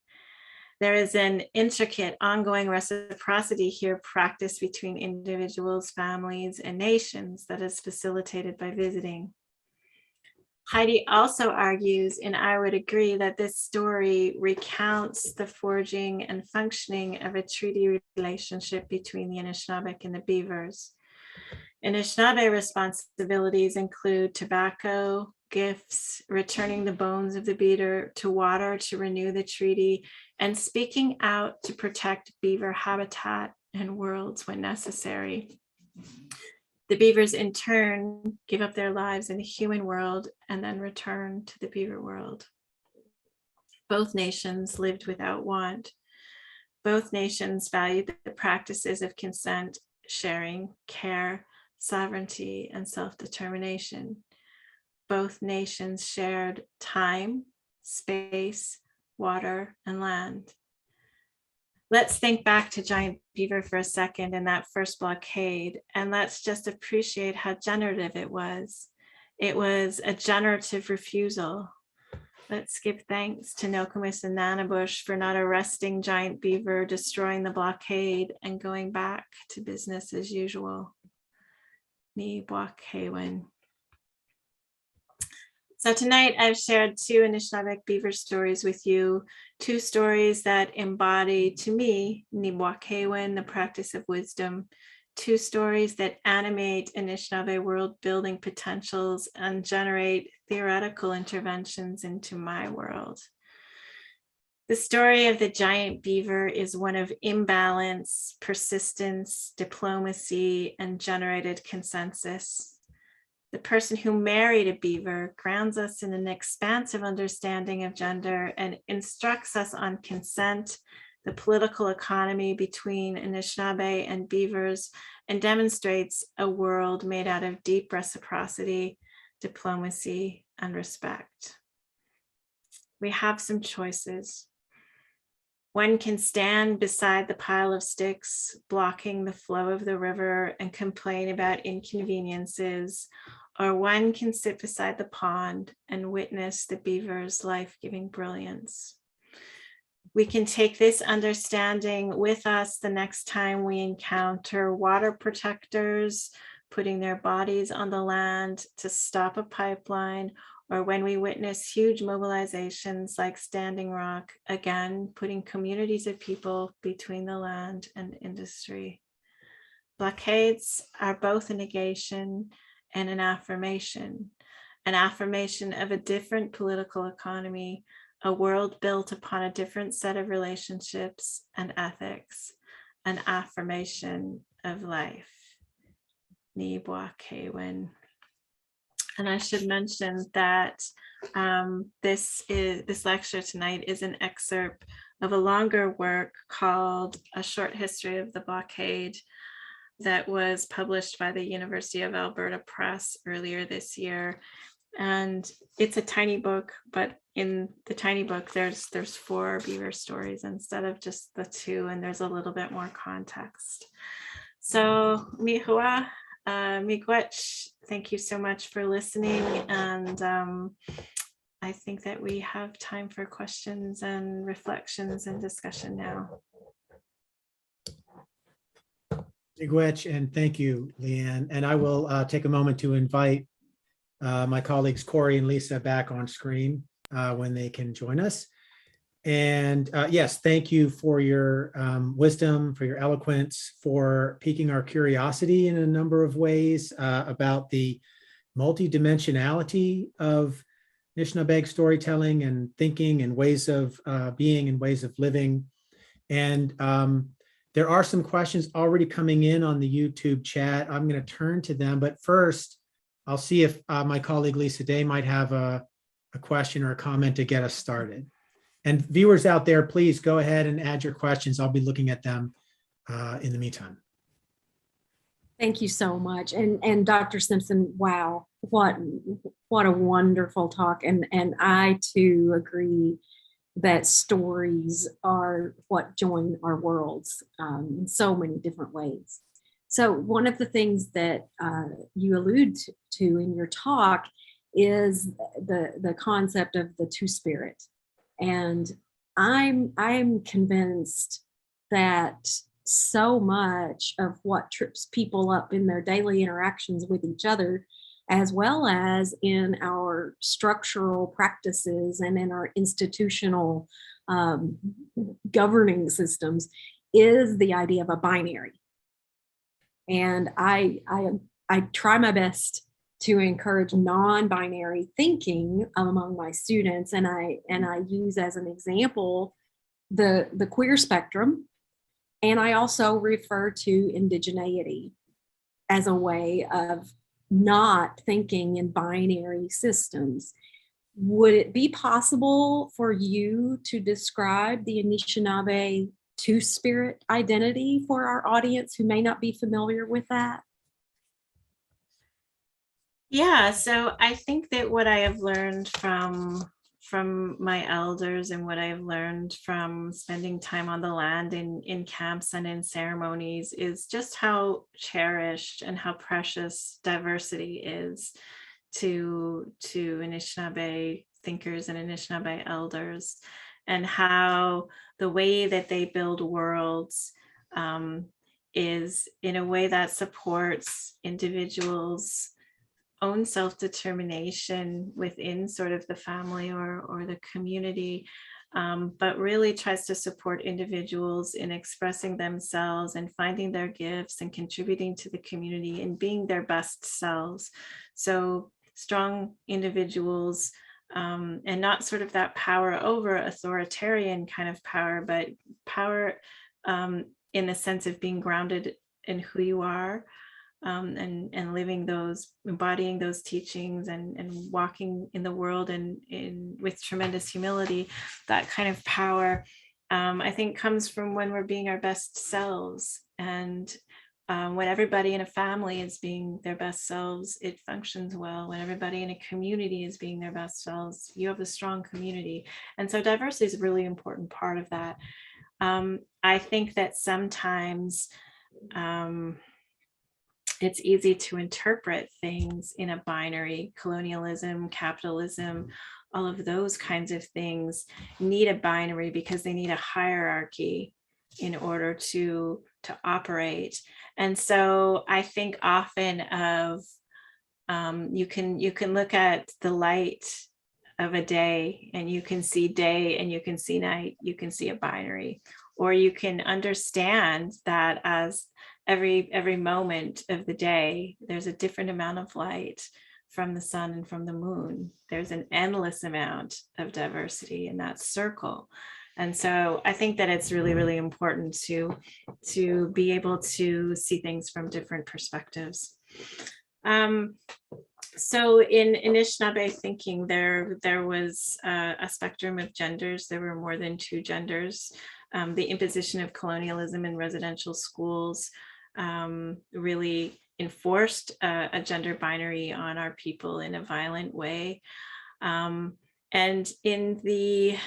There is an intricate ongoing reciprocity here practiced between individuals, families, and nations that is facilitated by visiting. Heidi also argues, and I would agree, that this story recounts the forging and functioning of a treaty relationship between the Anishinaabe and the Beavers. Anishinaabe responsibilities include tobacco, gifts, returning the bones of the beaver to water to renew the treaty, and speaking out to protect beaver habitat and worlds when necessary. The beavers in turn give up their lives in the human world and then return to the beaver world. Both nations lived without want. Both nations valued the practices of consent, sharing, care, sovereignty, and self-determination. Both nations shared time, space, water, and land. Let's think back to giant beaver for a second in that first blockade, and let's just appreciate how generative it was. It was a generative refusal. Let's give thanks to Nokomis and Nanabush for not arresting giant beaver, destroying the blockade, and going back to business as usual. Nishnaabewin. So tonight I've shared 2 Anishinaabe beaver stories with you, 2 stories that embody, to me, Nishnaabewin, the practice of wisdom, 2 stories that animate Anishinaabe world building potentials and generate theoretical interventions into my world. The story of the giant beaver is one of imbalance, persistence, diplomacy, and generated consensus. The person who married a beaver grounds us in an expansive understanding of gender and instructs us on consent, the political economy between Anishinaabe and beavers, and demonstrates a world made out of deep reciprocity, diplomacy, and respect. We have some choices. One can stand beside the pile of sticks, blocking the flow of the river, and complain about inconveniences, or one can sit beside the pond and witness the beaver's life-giving brilliance. We can take this understanding with us the next time we encounter water protectors putting their bodies on the land to stop a pipeline, or when we witness huge mobilizations like Standing Rock, again, putting communities of people between the land and industry. Blockades are both a negation and an affirmation of a different political economy, a world built upon a different set of relationships and ethics, an affirmation of life. Nishnaabewin. And I should mention that this lecture tonight is an excerpt of a longer work called A Short History of the Blockade that was published by the University of Alberta Press earlier this year. And it's a tiny book, but in the tiny book, there's 4 beaver stories instead of just the 2, and there's a little bit more context. So Mihua, Miigwech, thank you so much for listening. And I think that we have time for questions and reflections and discussion now. Miigwech, and thank you, Leanne. And I will take a moment to invite my colleagues Corey and Lisa back on screen when they can join us. And yes, thank you for your wisdom, for your eloquence, for piquing our curiosity in a number of ways about the multidimensionality of Nishnaabeg storytelling and thinking and ways of being and ways of living. And there are some questions already coming in on the YouTube chat. I'm going to turn to them, but first I'll see if my colleague Lisa Day might have a question or a comment to get us started. And viewers out there, please go ahead and add your questions. I'll be looking at them in the meantime. Thank you so much. And Dr. Simpson, wow, what a wonderful talk. And I too agree that stories are what join our worlds in so many different ways. So one of the things that you allude to in your talk is the concept of the two-spirit. And I'm convinced that so much of what trips people up in their daily interactions with each other, as well as in our structural practices and in our institutional governing systems, is the idea of a binary. And I try my best to encourage non-binary thinking among my students, and I use as an example the queer spectrum, and I also refer to indigeneity as a way of not thinking in binary systems. Would it be possible for you to describe the Anishinaabe two-spirit identity for our audience who may not be familiar with that? Yeah, so I think that what I have learned from my elders and what I've learned from spending time on the land in camps and in ceremonies is just how cherished and how precious diversity is to Anishinaabe thinkers and Anishinaabe elders, and how the way that they build worlds is in a way that supports individuals' own self-determination within sort of the family or the community, but really tries to support individuals in expressing themselves and finding their gifts and contributing to the community and being their best selves. So strong individuals, and not sort of that power over authoritarian kind of power, but power in the sense of being grounded in who you are. And living those, embodying those teachings and walking in the world and with tremendous humility. That kind of power, I think, comes from when we're being our best selves. And when everybody in a family is being their best selves, it functions well. When everybody in a community is being their best selves, you have a strong community. And so diversity is a really important part of that. I think that sometimes it's easy to interpret things in a binary. Colonialism, capitalism, all of those kinds of things need a binary because they need a hierarchy in order to operate. And so I think often of you can look at the light of a day and you can see day and you can see night, you can see a binary, or you can understand that as every moment of the day, there's a different amount of light from the sun and from the moon. There's an endless amount of diversity in that circle. And so I think that it's really, really important to be able to see things from different perspectives. So in Anishinaabe thinking, there was a spectrum of genders. There were more than two genders. The imposition of colonialism in residential schools really enforced a gender binary on our people in a violent way. And in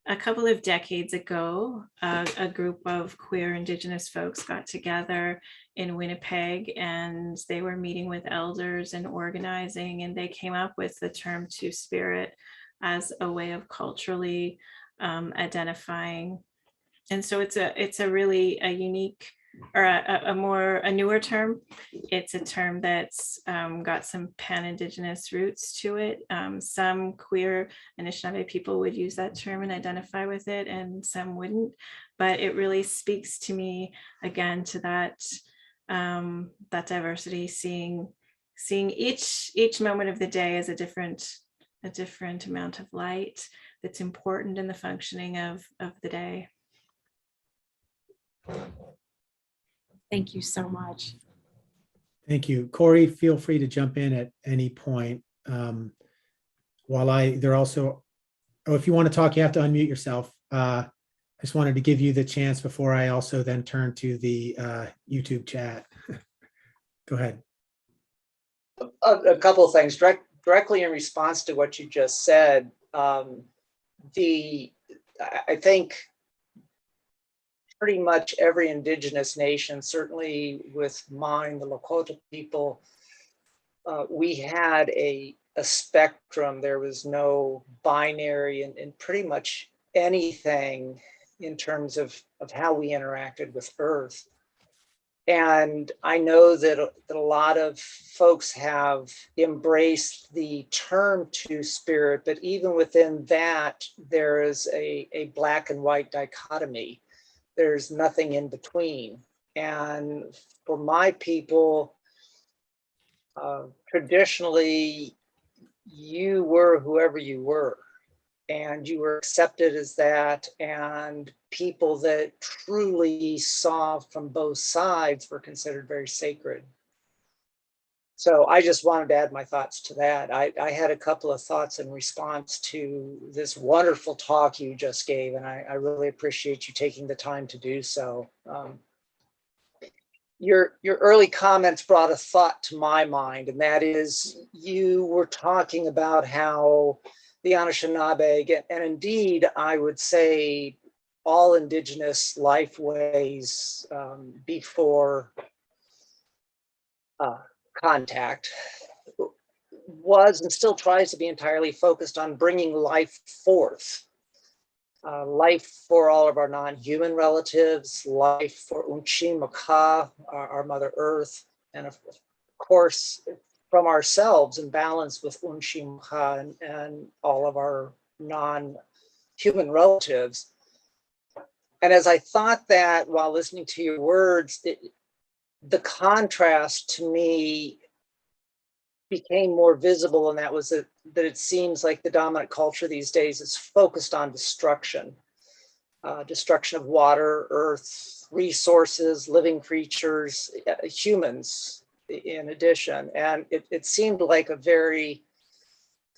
a couple of decades ago, a group of queer Indigenous folks got together in Winnipeg, and they were meeting with elders and organizing, and they came up with the term Two-Spirit as a way of culturally identifying. And so it's a really unique, or a newer term. It's a term that's got some pan-Indigenous roots to it. Some queer Anishinaabe people would use that term and identify with it, and some wouldn't. But it really speaks to me again to that diversity, seeing each moment of the day as a different amount of light that's important in the functioning of the day. Thank you so much. Thank you. Corey, feel free to jump in at any point. If you want to talk, you have to unmute yourself. I just wanted to give you the chance before I also then turn to the YouTube chat. Go ahead. A couple of things directly in response to what you just said. I think pretty much every Indigenous nation, certainly with mine, the Lakota people, we had a spectrum. There was no binary in pretty much anything in terms of how we interacted with Earth. And I know that a lot of folks have embraced the term two-spirit, but even within that, there is a black and white dichotomy. There's nothing in between. And for my people, traditionally, you were whoever you were, and you were accepted as that, and people that truly saw from both sides were considered very sacred. So I just wanted to add my thoughts to that. I had a couple of thoughts in response to this wonderful talk you just gave, and I really appreciate you taking the time to do so. Your early comments brought a thought to my mind, and that is, you were talking about how the Anishinaabe, and indeed, I would say all Indigenous lifeways before contact was and still tries to be entirely focused on bringing life forth. Life for all of our non-human relatives, life for Unchi Maka, our Mother Earth, and of course, from ourselves in balance with Unchi Maka and all of our non-human relatives. And as I thought that while listening to your words, the contrast to me became more visible, and that was that it seems like the dominant culture these days is focused on destruction. Destruction of water, earth, resources, living creatures, humans in addition. And it seemed like a very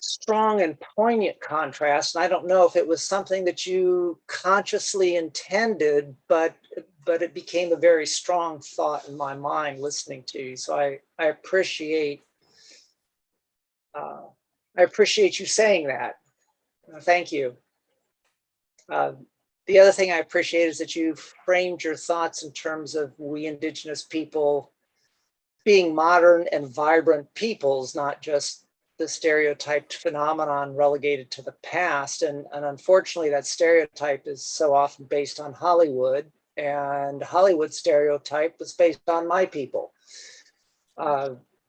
strong and poignant contrast. And I don't know if it was something that you consciously intended, but it became a very strong thought in my mind listening to you. So I appreciate you saying that. Thank you. The other thing I appreciate is that you framed your thoughts in terms of we Indigenous people being modern and vibrant peoples, not just the stereotyped phenomenon relegated to the past. And unfortunately, that stereotype is so often based on Hollywood, and Hollywood stereotype was based on my people.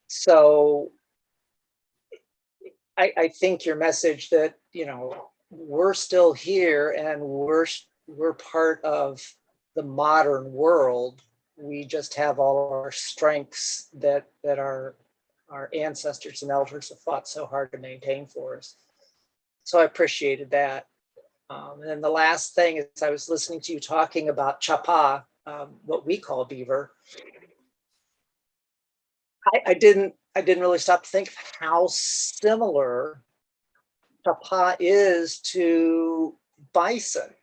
So I think your message that, you know, we're still here and we're part of the modern world. We just have all our strengths that our ancestors and elders have fought so hard to maintain for us. So I appreciated that. And then the last thing is, I was listening to you talking about chapa, what we call beaver. I didn't really stop to think of how similar chapa is to bison.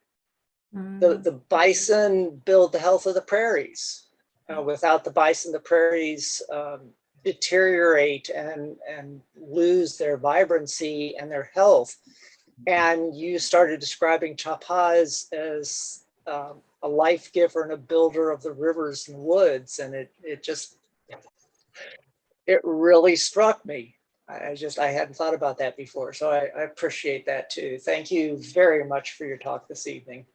The bison build the health of the prairies. Without the bison, the prairies deteriorate and lose their vibrancy and their health. And you started describing chapa as a life giver and a builder of the rivers and woods, and it really struck me. I hadn't thought about that before, so I appreciate that too. Thank you very much for your talk this evening.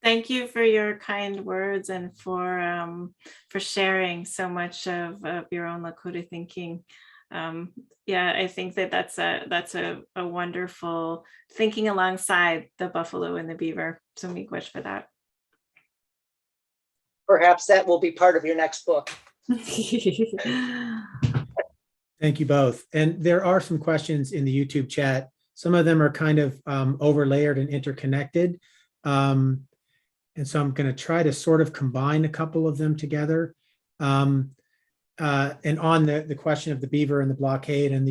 Thank you for your kind words and for sharing so much of your own Lakota thinking. Yeah, I think that's a wonderful thinking alongside the buffalo and the beaver. So miigwech for that. Perhaps that will be part of your next book. Thank you both. And there are some questions in the YouTube chat. Some of them are kind of overlayered and interconnected. And so I'm going to try to sort of combine a couple of them together. And on the question of the beaver and the blockade and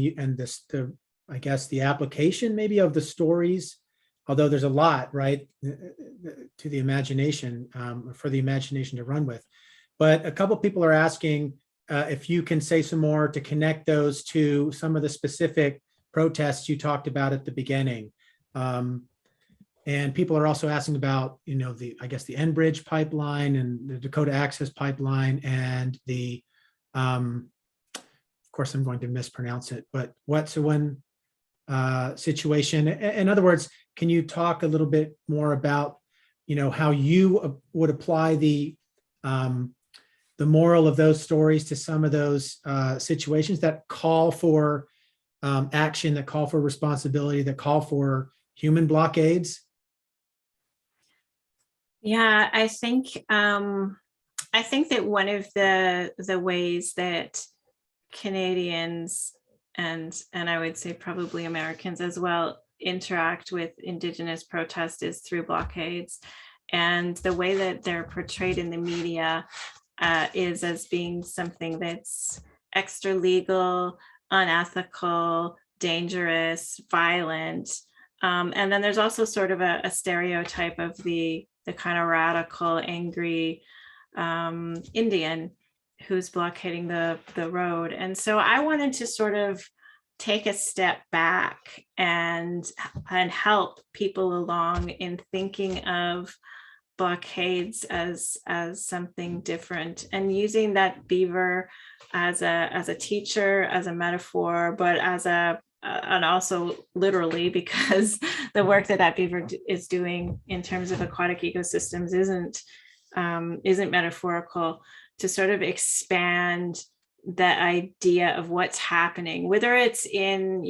I guess the application maybe of the stories, although there's a lot, right, to the imagination, for the imagination to run with. But a couple people are asking if you can say some more to connect those to some of the specific protests you talked about at the beginning. And people are also asking about, you know, I guess the Enbridge pipeline and the Dakota Access Pipeline and the, of course, I'm going to mispronounce it, but Wet'suwet'en situation. In other words, can you talk a little bit more about, how you would apply the moral of those stories to some of those situations that call for action, that call for responsibility, that call for human blockades? Yeah, I think that one of the ways that Canadians and I would say probably Americans as well interact with Indigenous protest is through blockades, and the way that they're portrayed in the media is as being something that's extra legal, unethical, dangerous, violent. And then there's also sort of a stereotype of the kind of radical, angry Indian who's blockading the road. And so I wanted to sort of take a step back and help people along in thinking of blockades as something different, and using that beaver as a teacher, as a metaphor, but and also literally, because the work that beaver is doing in terms of aquatic ecosystems isn't metaphorical, to sort of expand that idea of what's happening, whether it's in,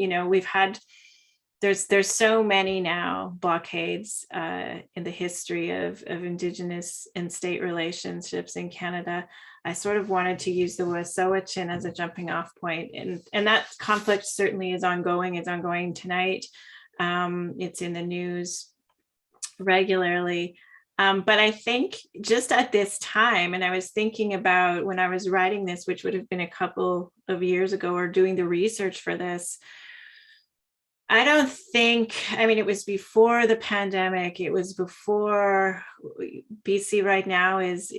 there's so many now blockades in the history of Indigenous and state relationships in Canada. I sort of wanted to use the Wet'suwet'en as a jumping off point. And that conflict certainly is ongoing. It's ongoing tonight. It's in the news regularly. But I think just at this time, and I was thinking about when I was writing this, which would have been a couple of years ago, or doing the research for this, it was before the pandemic. It was before BC right now is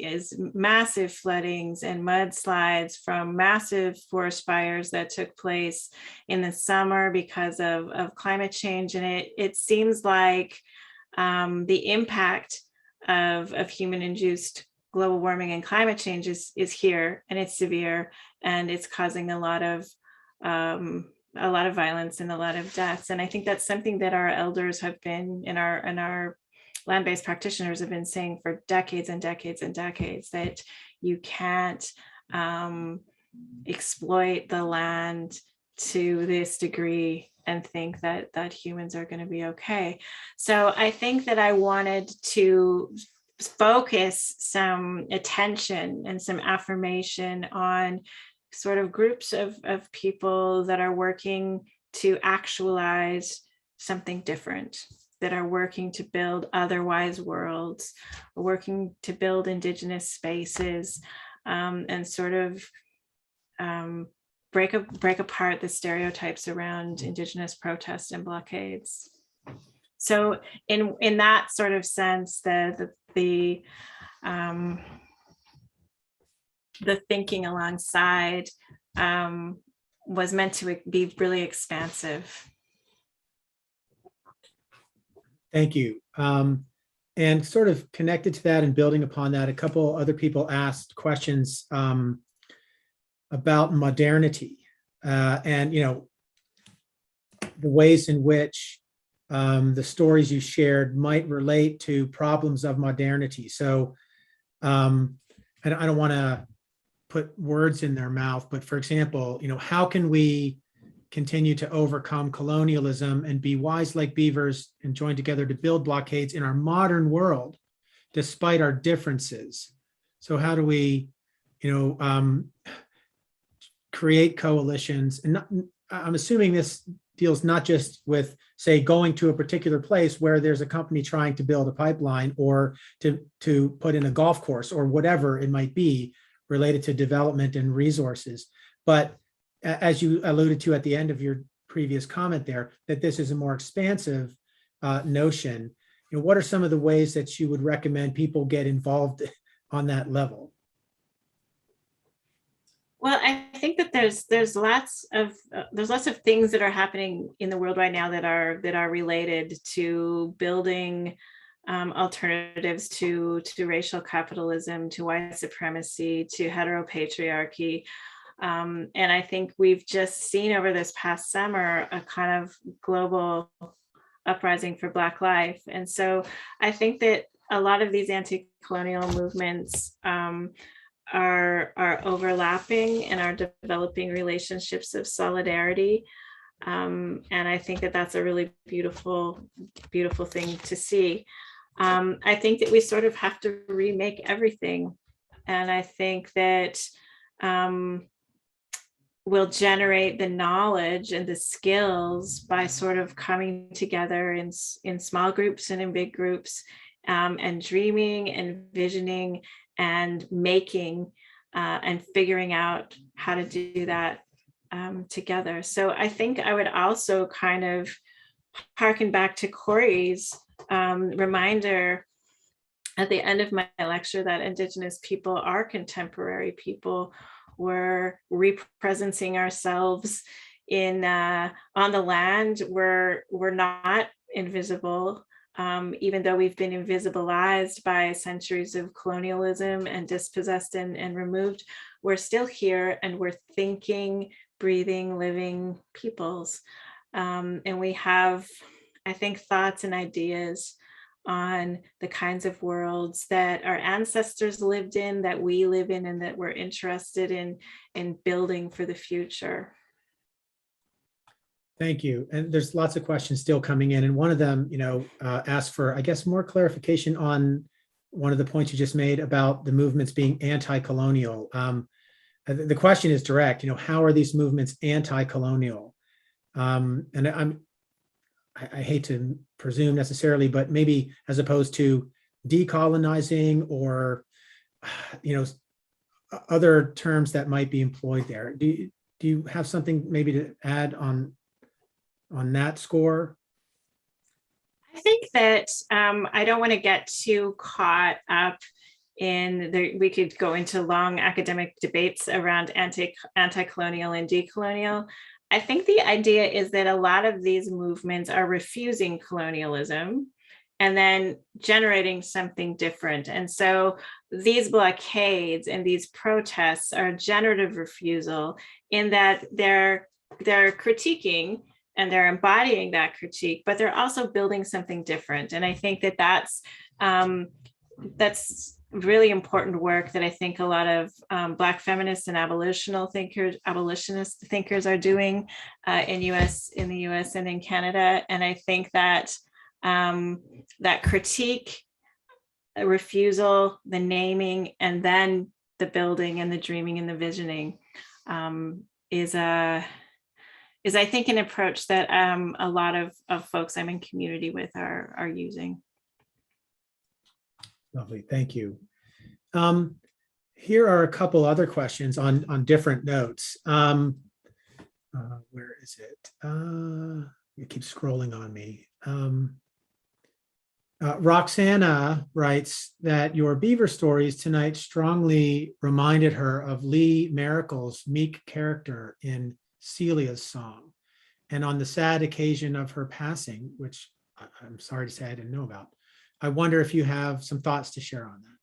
massive floodings and mudslides from massive forest fires that took place in the summer because of climate change. And it seems like the impact of human-induced global warming and climate change is here, and it's severe, and it's causing a lot of violence and a lot of deaths. And I think that's something that our elders have been, and our land-based practitioners have been saying for decades and decades and decades, that you can't exploit the land to this degree and think that humans are going to be okay. So I think that I wanted to focus some attention and some affirmation on sort of groups of people that are working to actualize something different, that are working to build otherwise worlds, working to build Indigenous spaces, and sort of break apart the stereotypes around Indigenous protests and blockades. So in that sort of sense, the thinking alongside was meant to be really expansive. Thank you. And sort of connected to that and building upon that, a couple other people asked questions about modernity and, the ways in which the stories you shared might relate to problems of modernity. So I don't want to put words in their mouth, but for example, how can we continue to overcome colonialism and be wise like beavers and join together to build blockades in our modern world, despite our differences? So how do we, create coalitions? And I'm assuming this deals not just with, say, going to a particular place where there's a company trying to build a pipeline or to put in a golf course or whatever it might be related to development and resources. But as you alluded to at the end of your previous comment there, that this is a more expansive notion. What are some of the ways that you would recommend people get involved on that level? Well, I think that there's lots of things that are happening in the world right now that are related to building alternatives to racial capitalism, to white supremacy, to heteropatriarchy. And I think we've just seen over this past summer a kind of global uprising for Black life. And so I think that a lot of these anti-colonial movements are overlapping and are developing relationships of solidarity. And I think that that's a really beautiful thing to see. I think that we sort of have to remake everything. And I think that we'll generate the knowledge and the skills by sort of coming together in small groups and in big groups, and dreaming and visioning and making and figuring out how to do that together. So I think I would also kind of harken back to Corey's reminder at the end of my lecture that Indigenous people are contemporary people. We're representing ourselves in on the land. We're not invisible, even though we've been invisibilized by centuries of colonialism and dispossessed and removed. We're still here, and we're thinking, breathing, living peoples. And we have, I think, thoughts and ideas on the kinds of worlds that our ancestors lived in, that we live in, and that we're interested in building for the future. Thank you. And there's lots of questions still coming in. And one of them, asked for, I guess, more clarification on one of the points you just made about the movements being anti-colonial. The question is direct, how are these movements anti-colonial? And I hate to presume necessarily, but maybe as opposed to decolonizing or, other terms that might be employed there. Do you have something maybe to add on that score? I think that I don't want to get too caught up in we could go into long academic debates around anti-colonial and decolonial. I think the idea is that a lot of these movements are refusing colonialism and then generating something different. And so these blockades and these protests are generative refusal, in that they're critiquing and they're embodying that critique, but they're also building something different. And I think that that's really important work that I think a lot of Black feminists and abolitionist thinkers are doing in the US and in Canada. And I think that that critique, refusal, the naming, and then the building and the dreaming and the visioning is I think an approach that a lot of folks I'm in community with are using. Lovely, thank you. Here are a couple other questions on different notes. Where is it? It keeps scrolling on me. Roxana writes that your beaver stories tonight strongly reminded her of Lee Maricle's meek character in Celia's song, and on the sad occasion of her passing, which I'm sorry to say I didn't know about. I wonder if you have some thoughts to share on that.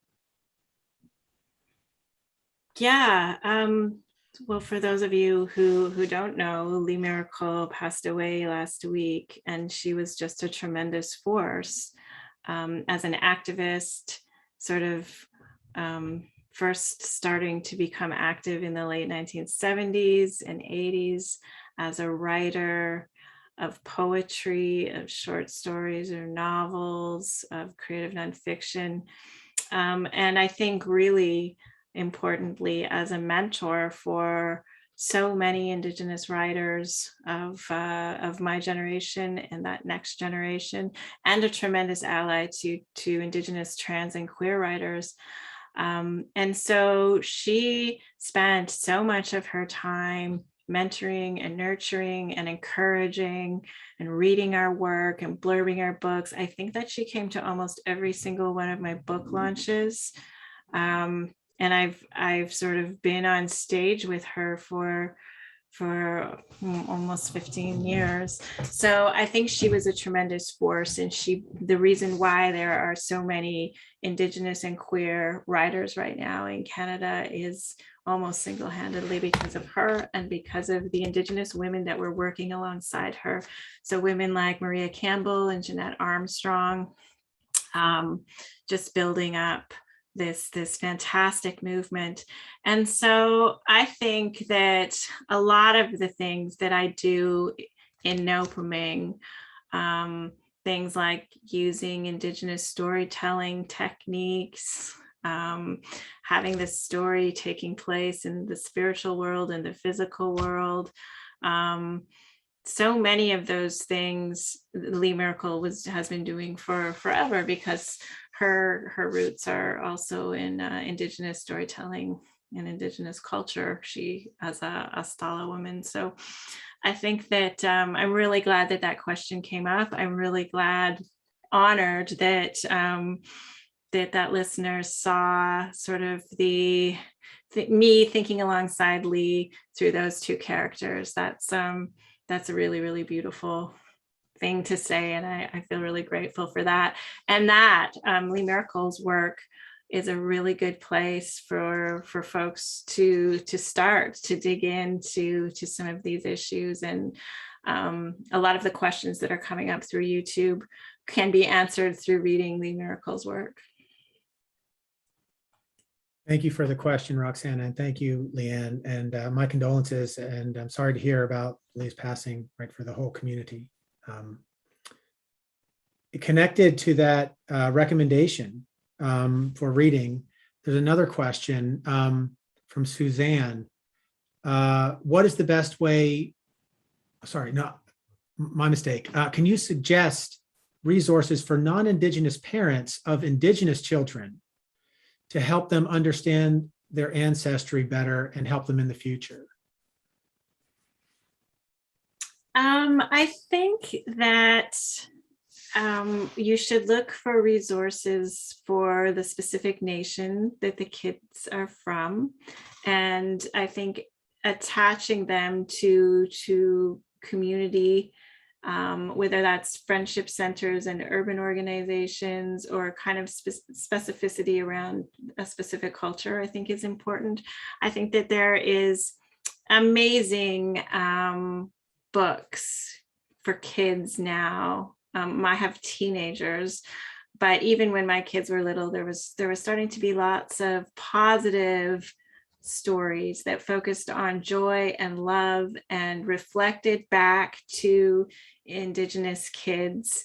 Yeah, well, for those of you who don't know, Lee Miracle passed away last week, and she was just a tremendous force as an activist, sort of first starting to become active in the late 1970s and 80s as a writer of poetry, of short stories or novels, of creative nonfiction. And I think really importantly, as a mentor for so many Indigenous writers of my generation and that next generation, and a tremendous ally to Indigenous trans and queer writers. And so she spent so much of her time mentoring and nurturing and encouraging and reading our work and blurbing our books. I think that she came to almost every single one of my book launches. And I've sort of been on stage with her for almost 15 years. So I think she was a tremendous force, and the reason why there are so many Indigenous and queer writers right now in Canada is almost single-handedly because of her and because of the Indigenous women that were working alongside her. So women like Maria Campbell and Jeanette Armstrong, just building up this fantastic movement. And so I think that a lot of the things that I do in Noopiming, things like using Indigenous storytelling techniques, having this story taking place in the spiritual world and the physical world, so many of those things Lee Miracle has been doing for forever, because her roots are also in Indigenous storytelling and Indigenous culture. She as a Stala woman. So I think that I'm really glad that question came up. I'm really honored that that listeners saw sort of me thinking alongside Lee through those two characters. That's a really, really beautiful thing to say, and I feel really grateful for that. And that Lee Miracle's work is a really good place for folks to start to dig into some of these issues. And a lot of the questions that are coming up through YouTube can be answered through reading Lee Miracle's work. Thank you for the question, Roxana, and thank you, Leanne, and my condolences, and I'm sorry to hear about Lee's passing, right, for the whole community. Connected to that recommendation for reading, there's another question from Suzanne. What is the best way, sorry, no, my mistake. Can you suggest resources for non-Indigenous parents of Indigenous children to help them understand their ancestry better and help them in the future? I think that you should look for resources for the specific nation that the kids are from. And I think attaching them to community, whether that's friendship centers and urban organizations, or kind of specificity around a specific culture, I think is important. I think that there is amazing books for kids now. I have teenagers, but even when my kids were little, there was starting to be lots of positive stories that focused on joy and love and reflected back to Indigenous kids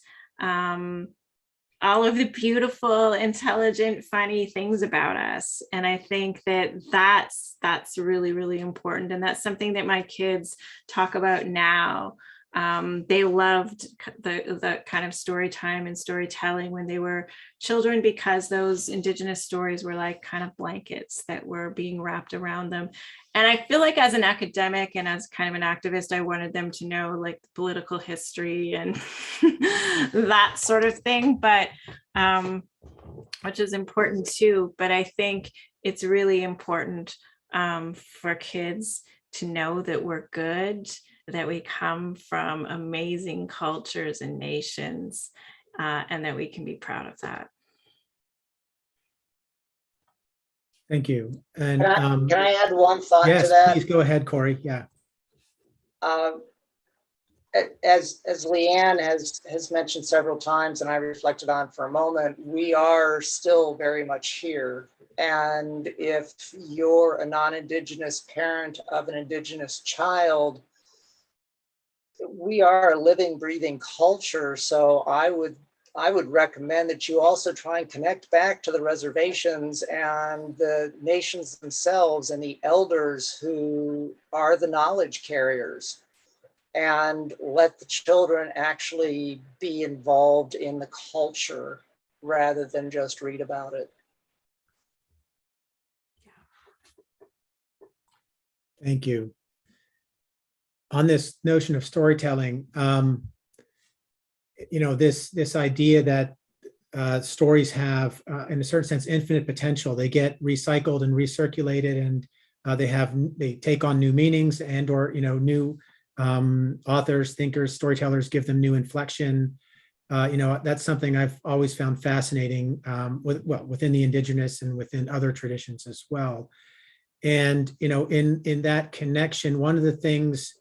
all of the beautiful, intelligent, funny things about us. And I think that that's really, really important. And that's something that my kids talk about now. They loved the kind of story time and storytelling when they were children, because those Indigenous stories were like kind of blankets that were being wrapped around them. And I feel like as an academic and as kind of an activist, I wanted them to know like the political history and that sort of thing, but which is important too. But I think it's really important for kids to know that we're good, that we come from amazing cultures and nations, and that we can be proud of that. Thank you. And Can I add one thought yes, to that? please go ahead, Corey. Yeah. As Leanne has mentioned several times, and I reflected on for a moment, we are still very much here. And if you're a non-Indigenous parent of an Indigenous child, we are a living, breathing culture. So I would recommend that you also try and connect back to the reservations and the nations themselves and the elders who are the knowledge carriers, and let the children actually be involved in the culture rather than just read about it. Thank you. On this notion of storytelling, this idea that stories have, in a certain sense, infinite potential. They get recycled and recirculated, and They take on new meanings and or new authors, thinkers, storytellers, give them new inflection. That's something I've always found fascinating within the Indigenous and within other traditions as well. And in that connection, one of the things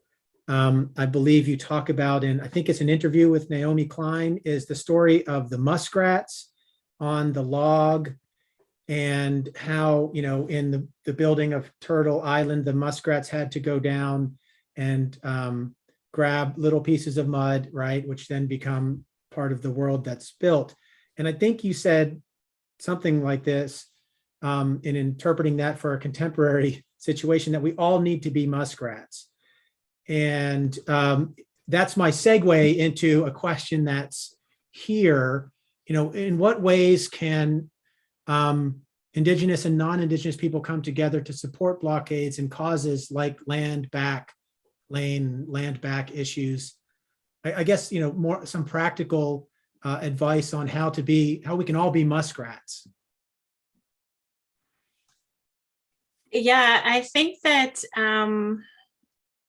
I believe you talk about, and I think it's an interview with Naomi Klein, is the story of the muskrats on the log, and how in the building of Turtle Island, the muskrats had to go down and grab little pieces of mud, right, which then become part of the world that's built. And I think you said something like this in interpreting that for a contemporary situation, that we all need to be muskrats. And that's my segue into a question that's here. In what ways can Indigenous and non-Indigenous people come together to support blockades and causes like land back issues? I guess more some practical advice on how we can all be muskrats. Yeah, I think that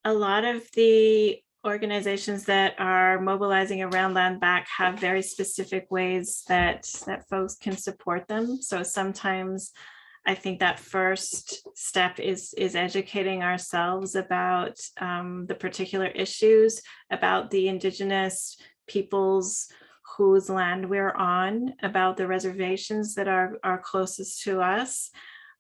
a lot of the organizations that are mobilizing around land back have very specific ways that folks can support them. So sometimes I think that first step is educating ourselves about the particular issues, about the Indigenous peoples whose land we're on, about the reservations that are closest to us,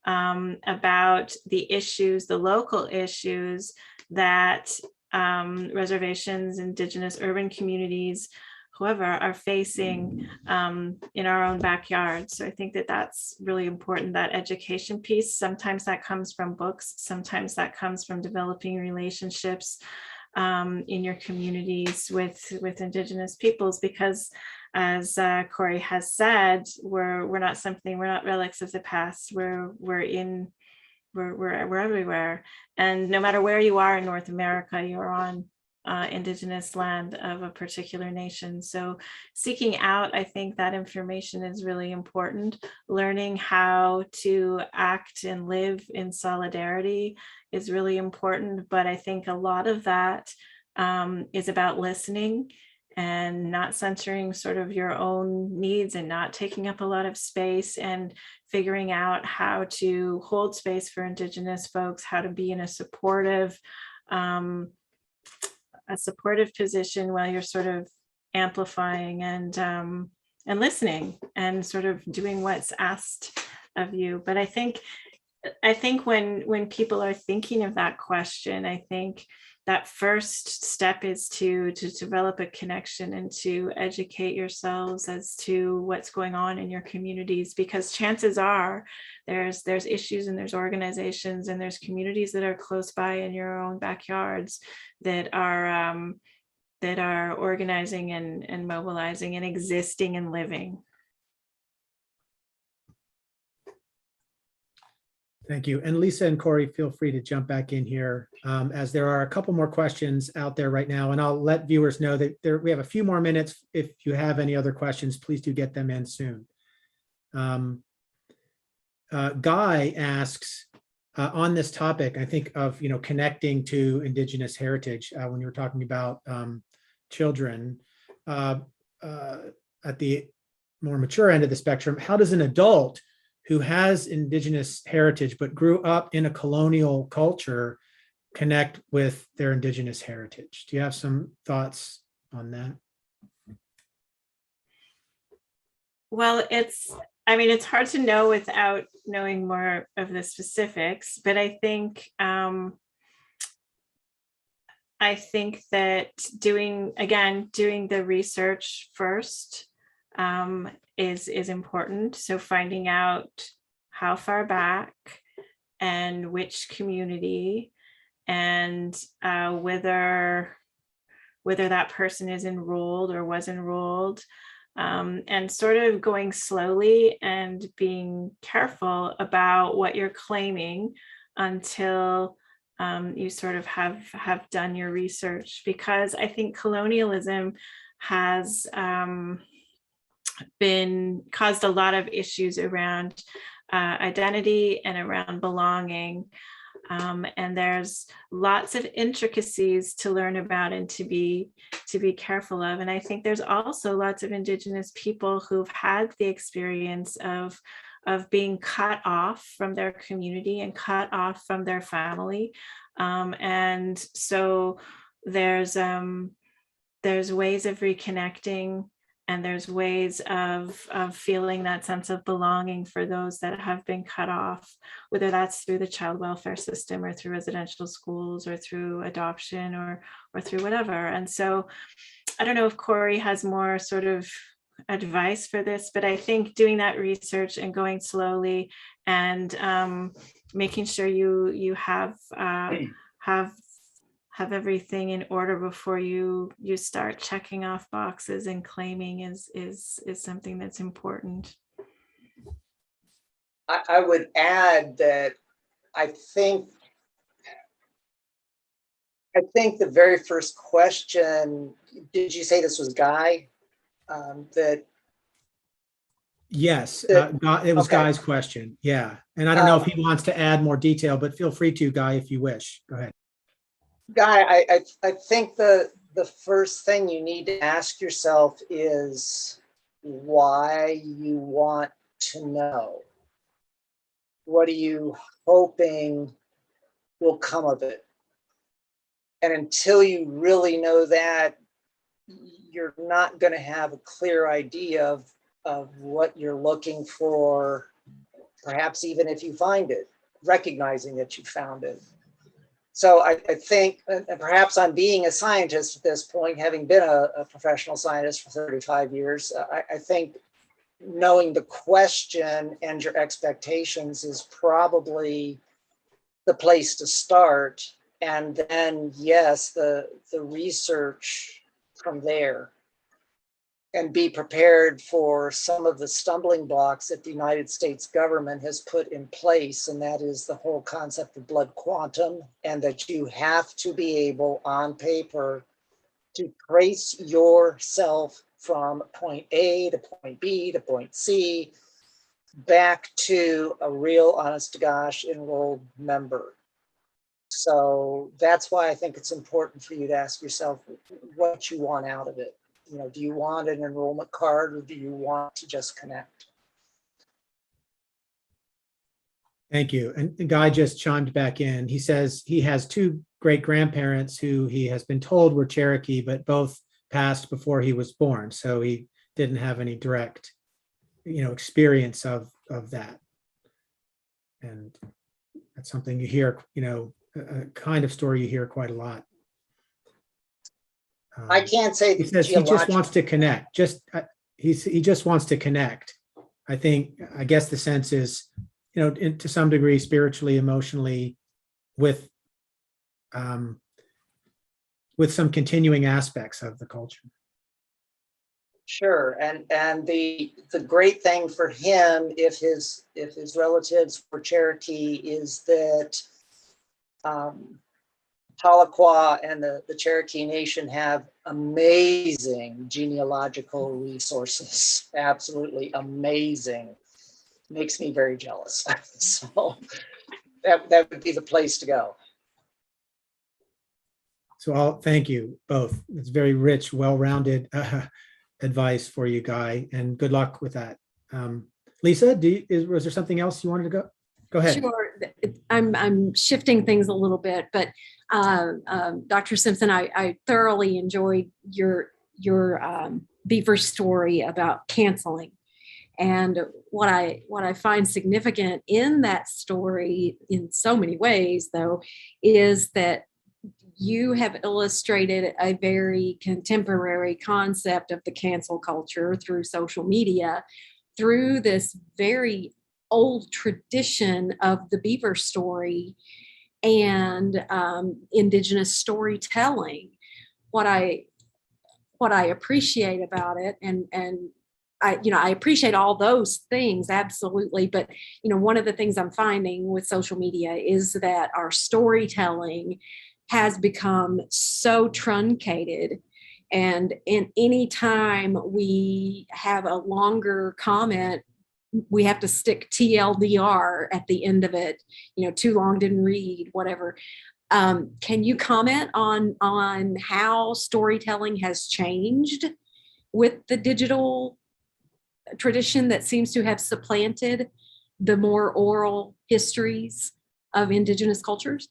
about the issues, the local issues that reservations, Indigenous urban communities, whoever, are facing in our own backyard. So I think that that's really important, that education piece. Sometimes that comes from books, sometimes that comes from developing relationships in your communities with Indigenous peoples, because as Corey has said, we're not relics of the past. We're everywhere, and no matter where you are in North America, you're on Indigenous land of a particular nation. So seeking out, I think that information is really important. Learning how to act and live in solidarity is really important, but I think a lot of that is about listening and not censoring sort of your own needs and not taking up a lot of space, and figuring out how to hold space for Indigenous folks, how to be in a supportive position while you're sort of amplifying and listening and sort of doing what's asked of you. But I think when people are thinking of that question, I think that first step is to develop a connection and to educate yourselves as to what's going on in your communities, because chances are there's issues and there's organizations and there's communities that are close by in your own backyards that are organizing and mobilizing and existing and living. Thank you. And Lisa and Corey, feel free to jump back in here as there are a couple more questions out there right now. And I'll let viewers know that we have a few more minutes. If you have any other questions, please do get them in soon. Guy asks on this topic, I think of, connecting to Indigenous heritage when you were talking about children at the more mature end of the spectrum. How does an adult who has Indigenous heritage but grew up in a colonial culture connect with their Indigenous heritage? Do you have some thoughts on that? Well, it's hard to know without knowing more of the specifics, but I think that doing the research first is important. So finding out how far back and which community, and whether that person is enrolled or was enrolled, and sort of going slowly and being careful about what you're claiming until you sort of have done your research, because I think colonialism has been caused a lot of issues around identity and around belonging. And there's lots of intricacies to learn about and to be careful of. And I think there's also lots of Indigenous people who've had the experience of being cut off from their community and cut off from their family. And so there's ways of reconnecting, and there's ways of feeling that sense of belonging for those that have been cut off, whether that's through the child welfare system or through residential schools or through adoption or through whatever. And so I don't know if Corey has more sort of advice for this, but I think doing that research and going slowly and making sure you have everything in order before you start checking off boxes and claiming is something that's important. I would add that I think the very first question, did you say this was Guy? That Yes, that- it was okay. Guy's question. Yeah. And I don't know if he wants to add more detail, but feel free to, Guy, if you wish. Go ahead. Guy, I think the first thing you need to ask yourself is why you want to know. What are you hoping will come of it? And until you really know that, you're not going to have a clear idea of what you're looking for, perhaps even if you find it, recognizing that you found it. So I think, and perhaps I'm being a scientist at this point, having been a professional scientist for 35 years, I think knowing the question and your expectations is probably the place to start. And then, yes, the research from there, and be prepared for some of the stumbling blocks that the United States government has put in place. And that is the whole concept of blood quantum, and that you have to be able on paper to trace yourself from point A to point B to point C back to a real honest to gosh enrolled member. So that's why I think it's important for you to ask yourself what you want out of it. You know, do you want an enrollment card, or do you want to just connect? Thank you. And Guy just chimed back in. He says he has two great grandparents who he has been told were Cherokee, but both passed before he was born. So he didn't have any direct, experience of that. And that's something you hear, a kind of story you hear quite a lot. I can't say He says he just wants to connect. He just wants to connect. I guess the sense is, to some degree, spiritually, emotionally, with some continuing aspects of the culture. Sure, and the great thing for him, if his relatives were Cherokee, is that Chautauqua and the Cherokee Nation have amazing genealogical resources, absolutely amazing. Makes me very jealous. So that would be the place to go. So I'll thank you both. It's very rich, well-rounded advice for you, Guy, and good luck with that. Lisa, was there something else you wanted to go? Go ahead. Sure. I'm shifting things a little bit, but Dr. Simpson, I thoroughly enjoyed your Beaver story about canceling. And what I find significant in that story, in so many ways, though, is that you have illustrated a very contemporary concept of the cancel culture through social media, through this very old tradition of the Beaver story and Indigenous storytelling. What I appreciate about it, and I appreciate all those things, absolutely. But, one of the things I'm finding with social media is that our storytelling has become so truncated. And in any time we have a longer comment we have to stick TLDR at the end of it, too long didn't read, whatever. Can you comment on how storytelling has changed with the digital tradition that seems to have supplanted the more oral histories of Indigenous cultures?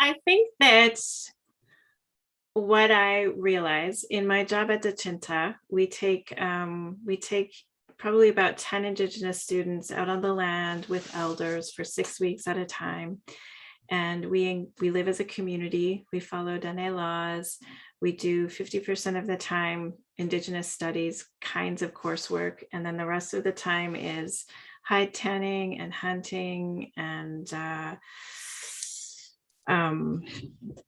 I think that what I realize in my job at Dechinta, we take probably about 10 Indigenous students out on the land with elders for 6 weeks at a time. And we live as a community. We follow Denendeh laws. We do 50% of the time Indigenous studies kinds of coursework. And then the rest of the time is hide tanning and hunting and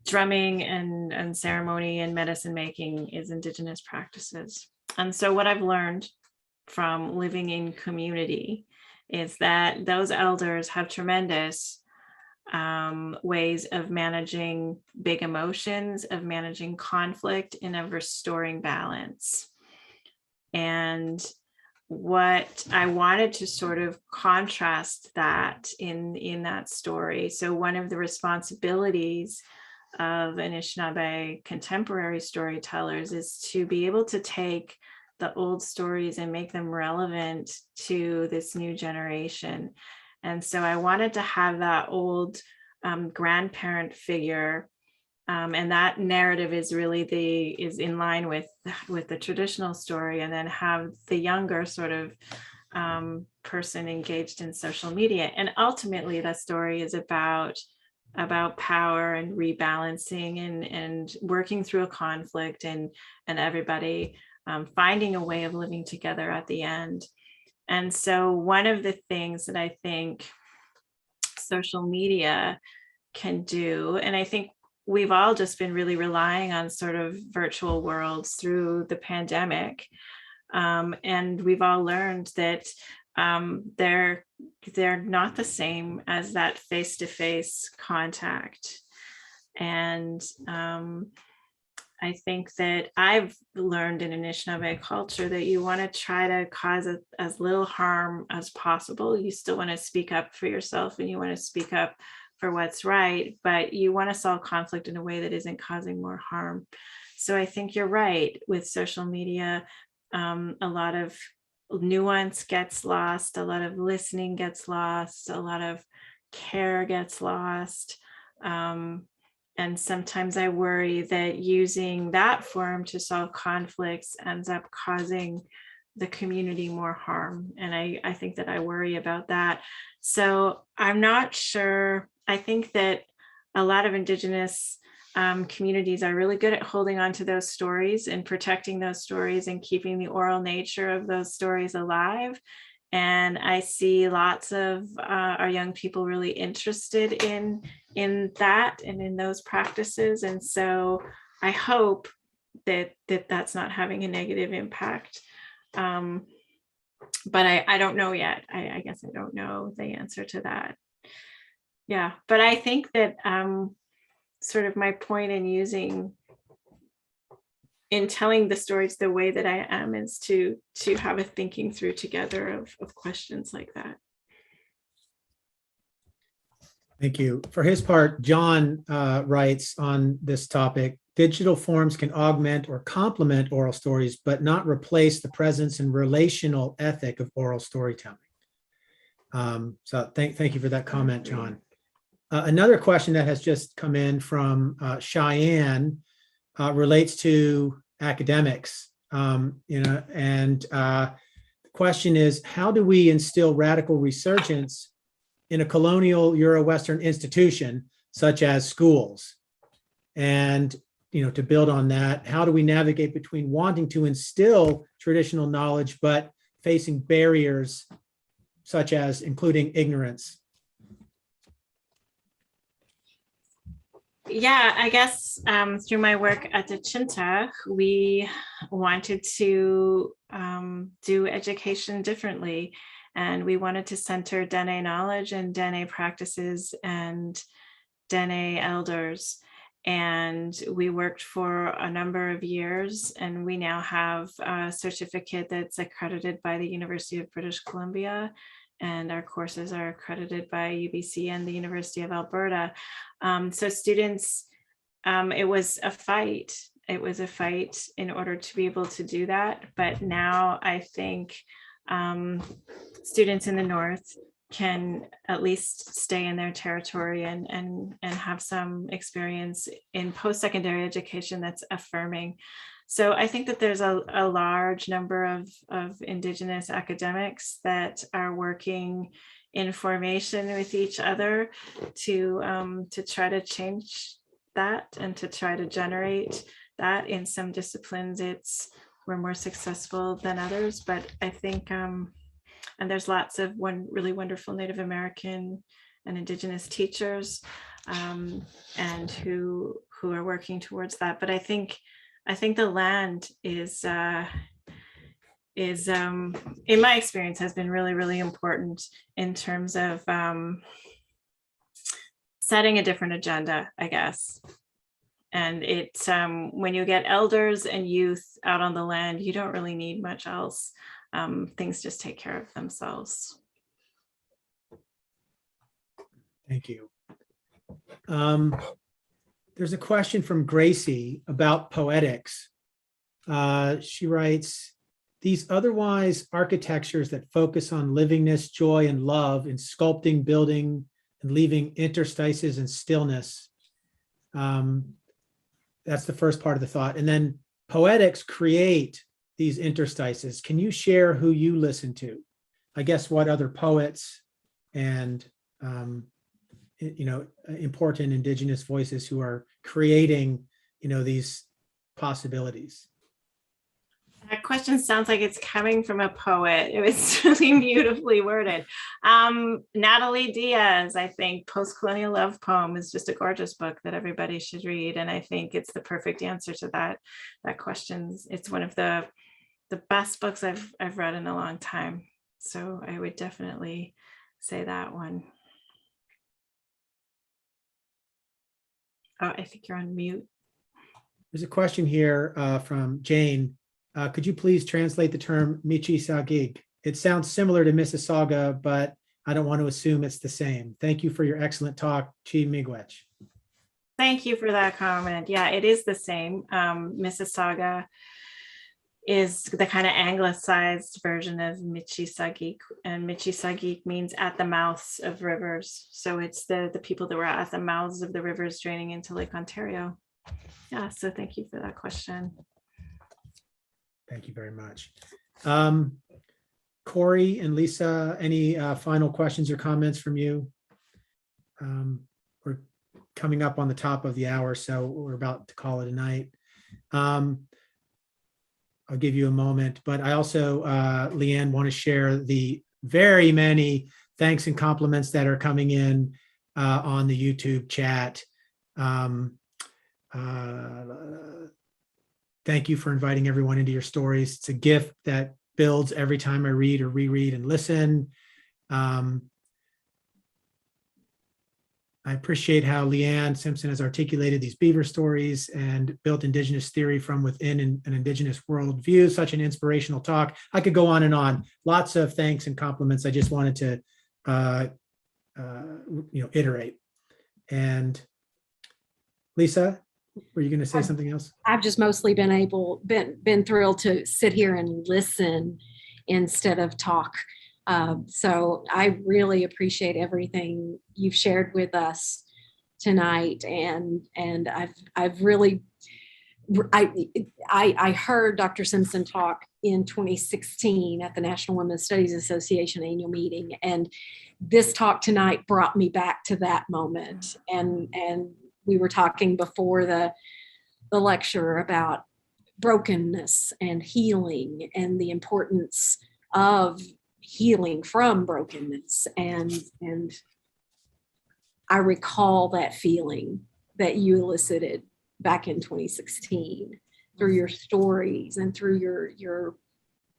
drumming and ceremony and medicine making is Indigenous practices. And so what I've learned from living in community is that those elders have tremendous ways of managing big emotions, of managing conflict, and of restoring balance. And what I wanted to sort of contrast that in that story. So one of the responsibilities of Anishinaabe contemporary storytellers is to be able to take the old stories and make them relevant to this new generation. And so I wanted to have that old grandparent figure, and that narrative is really is in line with the traditional story, and then have the younger sort of person engaged in social media. And ultimately, that story is about power and rebalancing and working through a conflict and everybody finding a way of living together at the end. And so one of the things that I think social media can do, and I think we've all just been really relying on sort of virtual worlds through the pandemic. And we've all learned that they're not the same as that face-to-face contact. And I think that I've learned in Anishinaabe culture that you want to try to cause as little harm as possible. You still want to speak up for yourself and you want to speak up for what's right, but you want to solve conflict in a way that isn't causing more harm. So I think you're right with social media. A lot of nuance gets lost, a lot of listening gets lost, a lot of care gets lost. And sometimes I worry that using that form to solve conflicts ends up causing the community more harm. And I think that I worry about that. So I'm not sure. I think that a lot of Indigenous communities are really good at holding on to those stories and protecting those stories and keeping the oral nature of those stories alive. And I see lots of our young people really interested in that and in those practices. And so I hope that that's not having a negative impact. But I don't know yet. I guess I don't know the answer to that. Yeah, but I think that sort of my point in telling the stories the way that I am is to have a thinking through together of questions like that. Thank you. For his part, John writes on this topic, digital forms can augment or complement oral stories, but not replace the presence and relational ethic of oral storytelling. So thank you for that comment, John. Another question that has just come in from Cheyenne relates to academics, and the question is, how do we instill radical resurgence in a colonial Euro-Western institution such as schools? And to build on that, how do we navigate between wanting to instill traditional knowledge but facing barriers such as including ignorance? Yeah, I guess through my work at Dechinta, we wanted to do education differently. And we wanted to center Denendeh knowledge and Denendeh practices and Denendeh elders. And we worked for a number of years, and we now have a certificate that's accredited by the University of British Columbia, and our courses are accredited by UBC and the University of Alberta. So students, it was a fight. It was a fight in order to be able to do that. But now I think students in the North can at least stay in their territory and have some experience in post-secondary education that's affirming. So I think that there's a large number of Indigenous academics that are working in formation with each other to try to change that and to try to generate that. In some disciplines we're more successful than others, but I think and there's lots of really wonderful Native American and Indigenous teachers and who are working towards that. But I think the land is in my experience has been really, really important in terms of setting a different agenda, I guess. And it's when you get elders and youth out on the land, you don't really need much else. Things just take care of themselves. Thank you. There's a question from Gracie about poetics. She writes, these otherwise architectures that focus on livingness, joy, and love in sculpting, building, and leaving interstices and stillness. That's the first part of the thought. And then poetics create these interstices. Can you share who you listen to? I guess what other poets and important Indigenous voices who are creating these possibilities. That question sounds like it's coming from a poet. It was really beautifully worded. Natalie Diaz, I think Post-Colonial Love Poem is just a gorgeous book that everybody should read. And I think it's the perfect answer to that question. It's one of the best books I've read in a long time. So I would definitely say that one. Oh, I think you're on mute. There's a question here from Jane. Could you please translate the term Michi Saagiig? It sounds similar to Mississauga, but I don't want to assume it's the same. Thank you for your excellent talk, Chi Miigwech. Thank you for that comment. Yeah, it is the same. Mississauga is the kind of anglicized version of Michi Saagiig, and Michi Saagiig means at the mouths of rivers. So it's the people that were at the mouths of the rivers draining into Lake Ontario. Yeah, so thank you for that question. Thank you very much. Corey and Lisa, any final questions or comments from you? We're coming up on the top of the hour, so we're about to call it a night. I'll give you a moment, but I also, Leanne, want to share the very many thanks and compliments that are coming in on the YouTube chat. Thank you for inviting everyone into your stories. It's a gift that builds every time I read or reread and listen. I appreciate how Leanne Simpson has articulated these beaver stories and built Indigenous theory from within an Indigenous worldview. Such an inspirational talk. I could go on and on. Lots of thanks and compliments. I just wanted to, iterate. And Lisa, were you going to say something else? I've just mostly been thrilled to sit here and listen instead of talk. So I really appreciate everything you've shared with us tonight, and I've really I heard Dr. Simpson talk in 2016 at the National Women's Studies Association annual meeting, and this talk tonight brought me back to that moment. And we were talking before the lecture about brokenness and healing and the importance of healing from brokenness. And I recall that feeling that you elicited back in 2016 through your stories and through your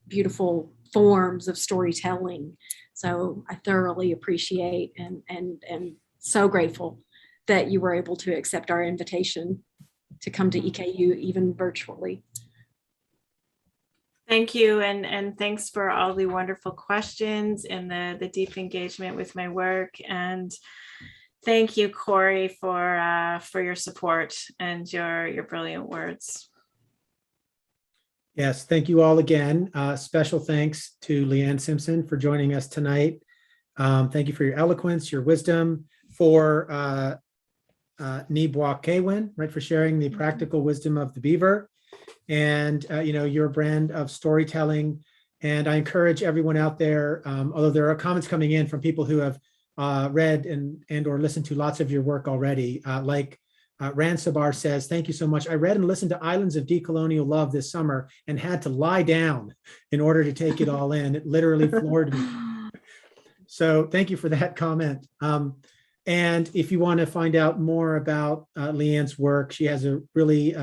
beautiful forms of storytelling. So I thoroughly appreciate and so grateful that you were able to accept our invitation to come to EKU even virtually. Thank you, and thanks for all the wonderful questions and the deep engagement with my work. And thank you, Corey, for your support and your brilliant words. Yes, thank you all again. Special thanks to Leanne Simpson for joining us tonight. Thank you for your eloquence, your wisdom, for Knopf, right, for sharing the practical wisdom of the beaver, and your brand of storytelling. And I encourage everyone out there, although there are comments coming in from people who have read and or listened to lots of your work already, like Ransabar says, thank you so much. I read and listened to Islands of Decolonial Love this summer and had to lie down in order to take it all in. It literally floored me. So thank you for that comment. And if you want to find out more about Leanne's work, she has a really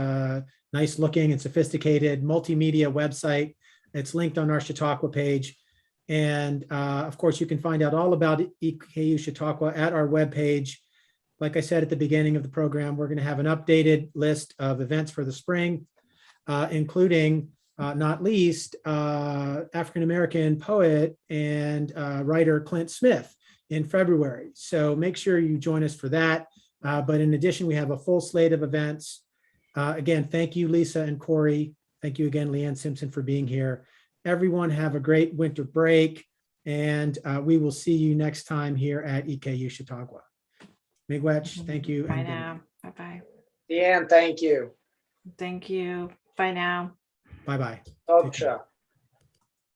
nice looking and sophisticated multimedia website. It's linked on our Chautauqua page. And of course, you can find out all about EKU Chautauqua at our webpage. Like I said at the beginning of the program, we're going to have an updated list of events for the spring, including not least African-American poet and writer Clint Smith in February. So make sure you join us for that. But in addition, we have a full slate of events. Again, thank you, Lisa and Corey. Thank you again, Leanne Simpson, for being here. Everyone have a great winter break, and we will see you next time here at EKU Chautauqua. Miigwech, thank you. Bye now. Bye-bye. Leanne, thank you. Thank you. Bye now. Bye-bye. Toksha.